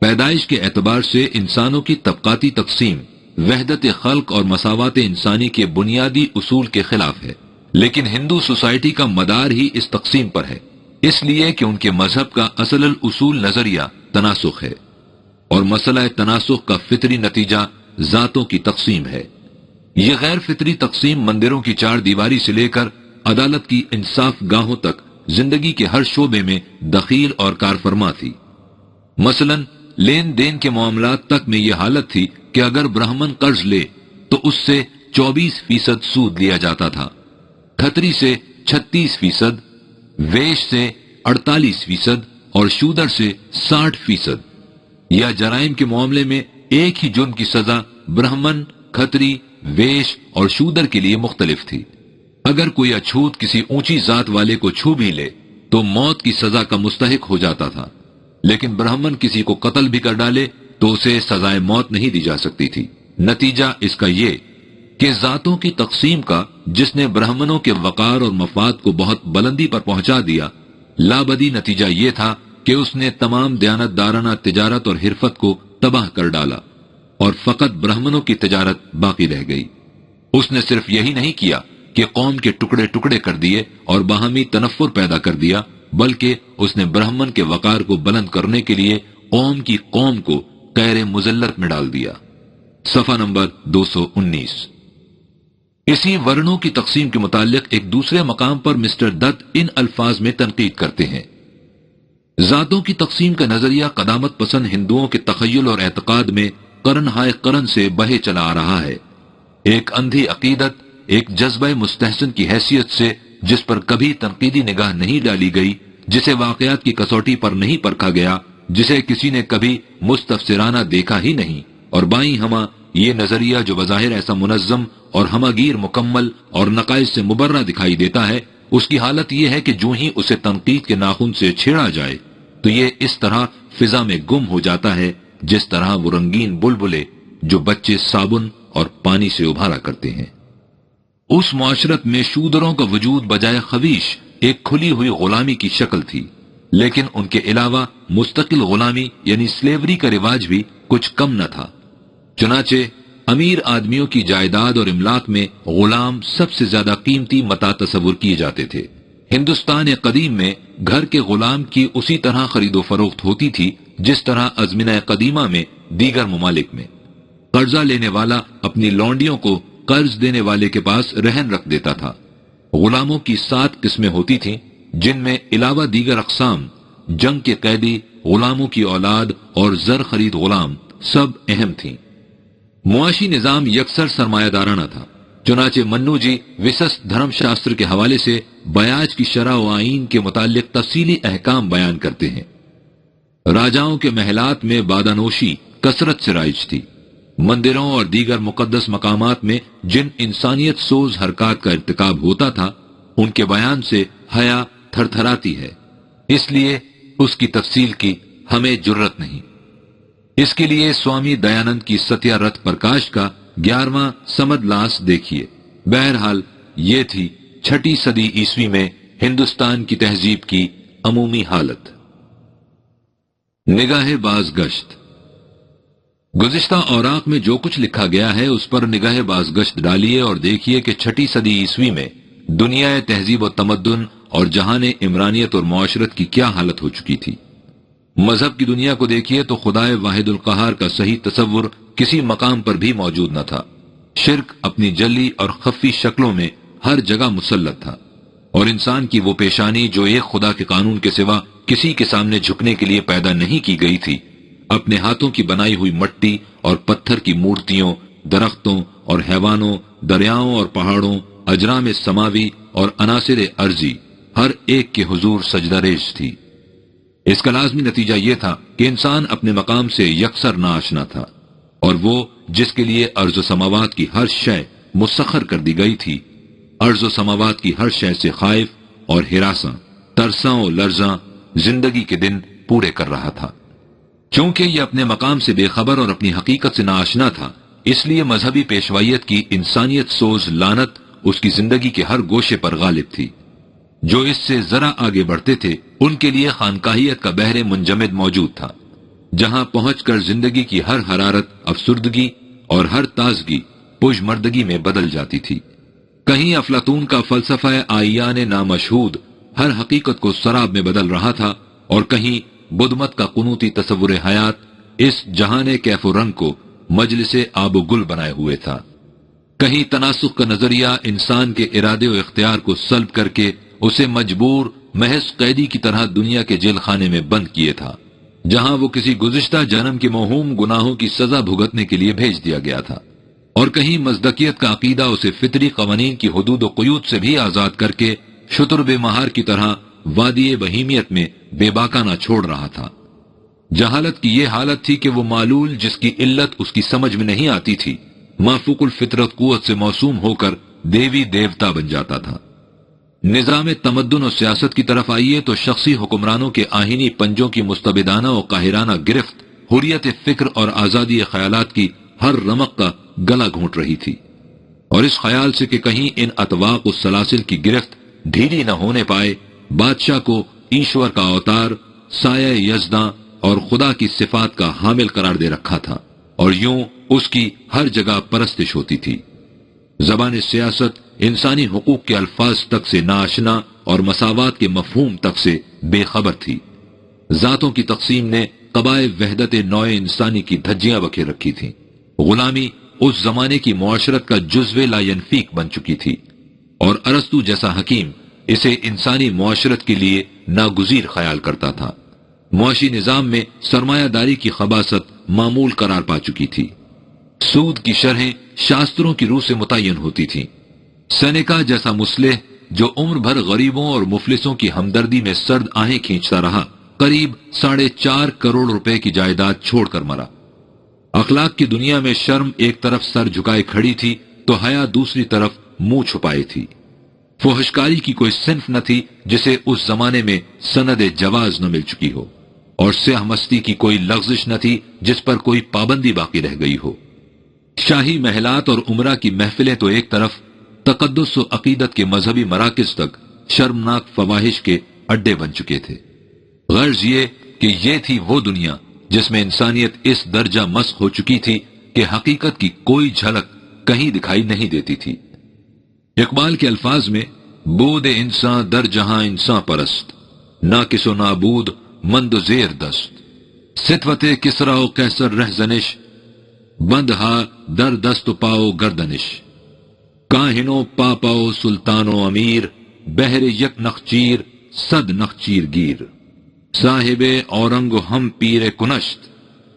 پیدائش کے اعتبار سے انسانوں کی طبقاتی تقسیم وحدت خلق اور مساوات انسانی کے بنیادی اصول کے خلاف ہے، لیکن ہندو سوسائٹی کا مدار ہی اس تقسیم پر ہے، اس لیے کہ ان کے مذہب کا اصل الاصول نظریہ تناسخ ہے، اور مسئلہ تناسخ کا فطری نتیجہ ذاتوں کی تقسیم ہے۔ یہ غیر فطری تقسیم مندروں کی چار دیواری سے لے کر عدالت کی انصاف گاہوں تک زندگی کے ہر شعبے میں دخیل اور کارفرما تھی۔ مثلا لین دین کے معاملات تک میں یہ حالت تھی کہ اگر برہمن قرض لے تو اس سے 24% سود لیا جاتا تھا، کھتری سے 36%، ویش سے 48% اور شودر سے 60%۔ یا جرائم کے معاملے میں ایک ہی جرم کی سزا برہمن، کھتری، ویش اور شودر کے لیے مختلف تھی۔ اگر کوئی اچھوت کسی اونچی ذات والے کو چھو بھی لے تو موت کی سزا کا مستحق ہو جاتا تھا، لیکن برہمن کسی کو قتل بھی کر ڈالے تو اسے سزائے موت نہیں دی جا سکتی تھی۔ نتیجہ اس کا یہ کہ ذاتوں کی تقسیم کا، جس نے برہمنوں کے وقار اور مفاد کو بہت بلندی پر پہنچا دیا، لابدی نتیجہ یہ تھا کہ اس نے تمام دیانت دارانہ تجارت اور حرفت کو تباہ کر ڈالا اور فقط برہمنوں کی تجارت باقی رہ گئی۔ اس نے صرف یہی نہیں کیا کہ قوم کے ٹکڑے ٹکڑے کر دیے اور باہمی تنفر پیدا کر دیا، بلکہ اس نے برہمن کے وقار کو بلند کرنے کے لیے قوم کی قوم کو قیر مذلت میں ڈال دیا۔ صفحہ نمبر 219۔ اسی ورنوں کی تقسیم کے متعلق ایک دوسرے مقام پر مسٹر دت ان الفاظ میں تنقید کرتے ہیں، ذاتوں کی تقسیم کا نظریہ قدامت پسند ہندوؤں کے تخیل اور اعتقاد میں قرن ہائے قرن سے بہے چلا آ رہا ہے۔ ایک اندھی عقیدت، ایک جذبہ مستحسن کی حیثیت سے جس پر کبھی تنقیدی نگاہ نہیں ڈالی گئی، جسے واقعات کی کسوٹی پر نہیں پرکھا گیا، جسے کسی نے کبھی مستفسرانہ دیکھا ہی نہیں، اور بائیں ہمہ یہ نظریہ جو بظاہر ایسا منظم اور ہمہ گیر، مکمل اور نقائص سے مبرہ دکھائی دیتا ہے، اس کی حالت یہ ہے کہ جو ہی اسے تنقید کے ناخن سے چھیڑا جائے تو یہ اس طرح فضا میں گم ہو جاتا ہے جس طرح وہ رنگین بلبلے جو بچے صابن اور پانی سے ابھارا کرتے ہیں۔ اس معاشرت میں شودروں کا وجود بجائے خویش ایک کھلی ہوئی غلامی کی شکل تھی، لیکن ان کے علاوہ مستقل غلامی یعنی سلیوری کا رواج بھی کچھ کم نہ تھا۔ چنانچہ امیر آدمیوں کی جائیداد اور املاک میں غلام سب سے زیادہ قیمتی متاع تصور کیے جاتے تھے۔ ہندوستان قدیم میں گھر کے غلام کی اسی طرح خرید و فروخت ہوتی تھی جس طرح ازمنہ قدیمہ میں دیگر ممالک میں۔ قرضہ لینے والا اپنی لونڈیوں کو قرض دینے والے کے پاس رہن رکھ دیتا تھا۔ غلاموں کی 7 قسمیں ہوتی تھیں، جن میں علاوہ دیگر اقسام جنگ کے قیدی، غلاموں کی اولاد اور زر خرید غلام سب اہم تھیں۔ معاشی نظام یکسر سرمایہ دارانہ تھا، چنانچہ منو جی وسس دھرم شاستر کے حوالے سے بیاج کی شرح و آئین کے متعلق تفصیلی احکام بیان کرتے ہیں۔ راجاؤں کے محلات میں بادانوشی کثرت سے رائج تھی۔ مندروں اور دیگر مقدس مقامات میں جن انسانیت سوز حرکات کا ارتکاب ہوتا تھا، ان کے بیان سے حیا تھر تھراتی ہے، اس لیے اس کی تفصیل کی ہمیں جرت نہیں۔ اس کے لیے سوامی دیانند کی ستیہ رتھ پرکاش کا 11واں سمد لاس دیکھیے۔ بہرحال یہ تھی 6 صدی عیسوی میں ہندوستان کی تہذیب کی عمومی حالت۔ نگاہ بازگشت۔ گزشتہ اوراق میں جو کچھ لکھا گیا ہے اس پر نگاہ بازگشت ڈالیے اور دیکھیے کہ 6 صدی عیسوی میں دنیا تہذیب و تمدن اور جہان عمرانیت اور معاشرت کی کیا حالت ہو چکی تھی۔ مذہب کی دنیا کو دیکھیے تو خدائے واحد القہار کا صحیح تصور کسی مقام پر بھی موجود نہ تھا۔ شرک اپنی جلی اور خفی شکلوں میں ہر جگہ مسلط تھا، اور انسان کی وہ پیشانی جو ایک خدا کے قانون کے سوا کسی کے سامنے جھکنے کے لیے پیدا نہیں کی گئی تھی، اپنے ہاتھوں کی بنائی ہوئی مٹی اور پتھر کی مورتیوں، درختوں اور حیوانوں، دریاؤں اور پہاڑوں، اجرام سماوی اور عناصر ارضی، ہر ایک کے حضور سجدہ ریز تھی۔ اس کا لازمی نتیجہ یہ تھا کہ انسان اپنے مقام سے یکسر ناآشنا تھا، اور وہ جس کے لیے ارض و سماوات کی ہر شے مسخر کر دی گئی تھی، ارض و سماوات کی ہر شے سے خائف اور ہراساں، ترساں و لرزاں زندگی کے دن پورے کر رہا تھا۔ چونکہ یہ اپنے مقام سے بے خبر اور اپنی حقیقت سے ناآشنا تھا، اس لیے مذہبی پیشوائیت کی انسانیت سوز لعنت اس کی زندگی کے ہر گوشے پر غالب تھی۔ جو اس سے ذرا آگے بڑھتے تھے ان کے لیے خانقاہیت کا بحر منجمد موجود تھا، جہاں پہنچ کر زندگی کی ہر حرارت افسردگی اور ہر تازگی پژمردگی میں بدل جاتی تھی۔ کہیں افلاطون کا فلسفہ آئیان نامشہود ہر حقیقت کو سراب میں بدل رہا تھا، اور کہیں بدھ مت کا قنوتی تصور حیات اس جہان کیف و رنگ کو مجلس آب و گل بنائے ہوئے تھا۔ کہیں تناسخ کا نظریہ انسان کے ارادے و اختیار کو سلب کر کے اسے مجبور محض قیدی کی طرح دنیا کے جیل خانے میں بند کیے تھا، جہاں وہ کسی گزشتہ جنم کے موہوم گناہوں کی سزا بھگتنے کے لیے بھیج دیا گیا تھا، اور کہیں مزدکیت کا عقیدہ اسے فطری قوانین کی حدود و قیود سے بھی آزاد کر کے شتر بے مہار کی طرح وادی بہیمیت میں بے باکہ نہ چھوڑ رہا تھا۔ جہالت کی یہ حالت تھی کہ وہ معلول جس کی علت اس کی سمجھ میں نہیں آتی تھی، مافوق الفطرت قوت سے موسوم ہو کر دیوی دیوتا بن جاتا تھا۔ نظام تمدن و سیاست کی طرف آئیے تو شخصی حکمرانوں کے آہینی پنجوں کی مستبدانہ و قاہرانہ گرفت حریت فکر اور آزادی خیالات کی ہر رمق کا گلا گھونٹ رہی تھی، اور اس خیال سے کہ کہیں ان اطواق و سلاسل کی گرفت ڈھیلی نہ ہونے پائے، بادشاہ کو ایشور کا اوتار، سایہ یزداں اور خدا کی صفات کا حامل قرار دے رکھا تھا، اور یوں اس کی ہر جگہ پرستش ہوتی تھی۔ زبان سیاست انسانی حقوق کے الفاظ تک سے ناآشنا اور مساوات کے مفہوم تک سے بے خبر تھی۔ ذاتوں کی تقسیم نے قبائے وحدت نوع انسانی کی دھجیاں بکھیر رکھی تھیں۔ غلامی اس زمانے کی معاشرت کا جزو لا ینفیک بن چکی تھی، اور ارسطو جیسا حکیم اسے انسانی معاشرت کے لیے ناگزیر خیال کرتا تھا۔ معاشی نظام میں سرمایہ داری کی خباثت معمول قرار پا چکی تھی۔ سود کی شرحیں شاستروں کی روح سے متعین ہوتی تھیں۔ سینیکا جیسا مصلح جو عمر بھر غریبوں اور مفلسوں کی ہمدردی میں سرد آہیں کھینچتا رہا، قریب 4.5 کروڑ روپے کی جائیداد چھوڑ کر مرا۔ اخلاق کی دنیا میں شرم ایک طرف سر جھکائے کھڑی تھی تو حیا دوسری طرف منہ چھپائے تھی۔ فحشکاری کی کوئی صنف نہ تھی جسے اس زمانے میں سند جواز نہ مل چکی ہو، اور سیاہ مستی کی کوئی لغزش نہ تھی جس پر کوئی پابندی باقی رہ گئی ہو۔ شاہی محلات اور عمرہ کی محفلیں تو ایک طرف، تقدس و عقیدت کے مذہبی مراکز تک شرمناک فواہش کے اڈے بن چکے تھے۔ غرض یہ کہ یہ تھی وہ دنیا جس میں انسانیت اس درجہ مسخ ہو چکی تھی کہ حقیقت کی کوئی جھلک کہیں دکھائی نہیں دیتی تھی۔ اقبال کے الفاظ میں بود انسان در جہاں انسان پرست، ناقص و نابود مند و زیر دست، ستوت کسرا و قیصر رہزنش، بند ہا در دست و پاؤ گردنش، کاہنو پا پاؤ سلطان و امیر، بہر یک نخچیر صد نخچیر گیر، صاحب اورنگ و ہم پیر کنشت،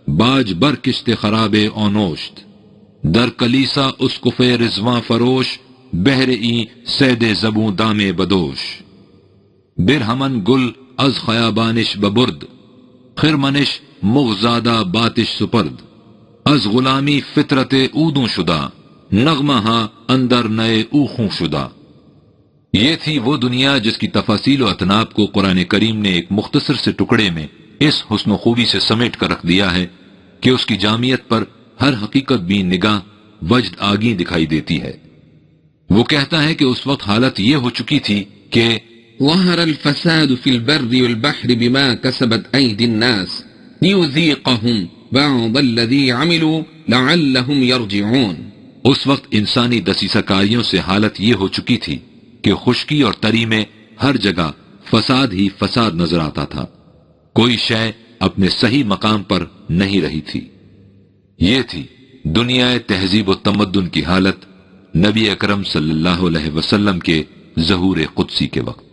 باج بر کشت خراب اونوشت، در کلیسا اسقف رضوان فروش، بہر ای سید زبوں دام بدوش، برہمن گل از خیابانش ببرد، خرمنش مغزادہ باتش سپرد، از غلامی فطرت اودوں شدہ، نغمہ ہاں اندر نئے اوخوں شدہ۔ یہ تھی وہ دنیا جس کی تفاصیل و اطناب کو قرآن کریم نے ایک مختصر سے ٹکڑے میں اس حسن و خوبی سے سمیٹ کر رکھ دیا ہے کہ اس کی جامعیت پر ہر حقیقت بھی نگاہ وجد آگیں دکھائی دیتی ہے۔ وہ کہتا ہے کہ اس وقت حالت یہ ہو چکی تھی کہ ظهر الفساد في البر والبحر بما كسبت أيدي الناس ليذيقهم بعض الذي عملوا لعلهم يرجعون۔ اس وقت انسانی دسیسہ کاریوں سے حالت یہ ہو چکی تھی کہ خشکی اور تری میں ہر جگہ فساد ہی فساد نظر آتا تھا، کوئی شے اپنے صحیح مقام پر نہیں رہی تھی۔ یہ تھی دنیا تہذیب و تمدن کی حالت نبی اکرم صلی اللہ علیہ وسلم کے ظہور قدسی کے وقت۔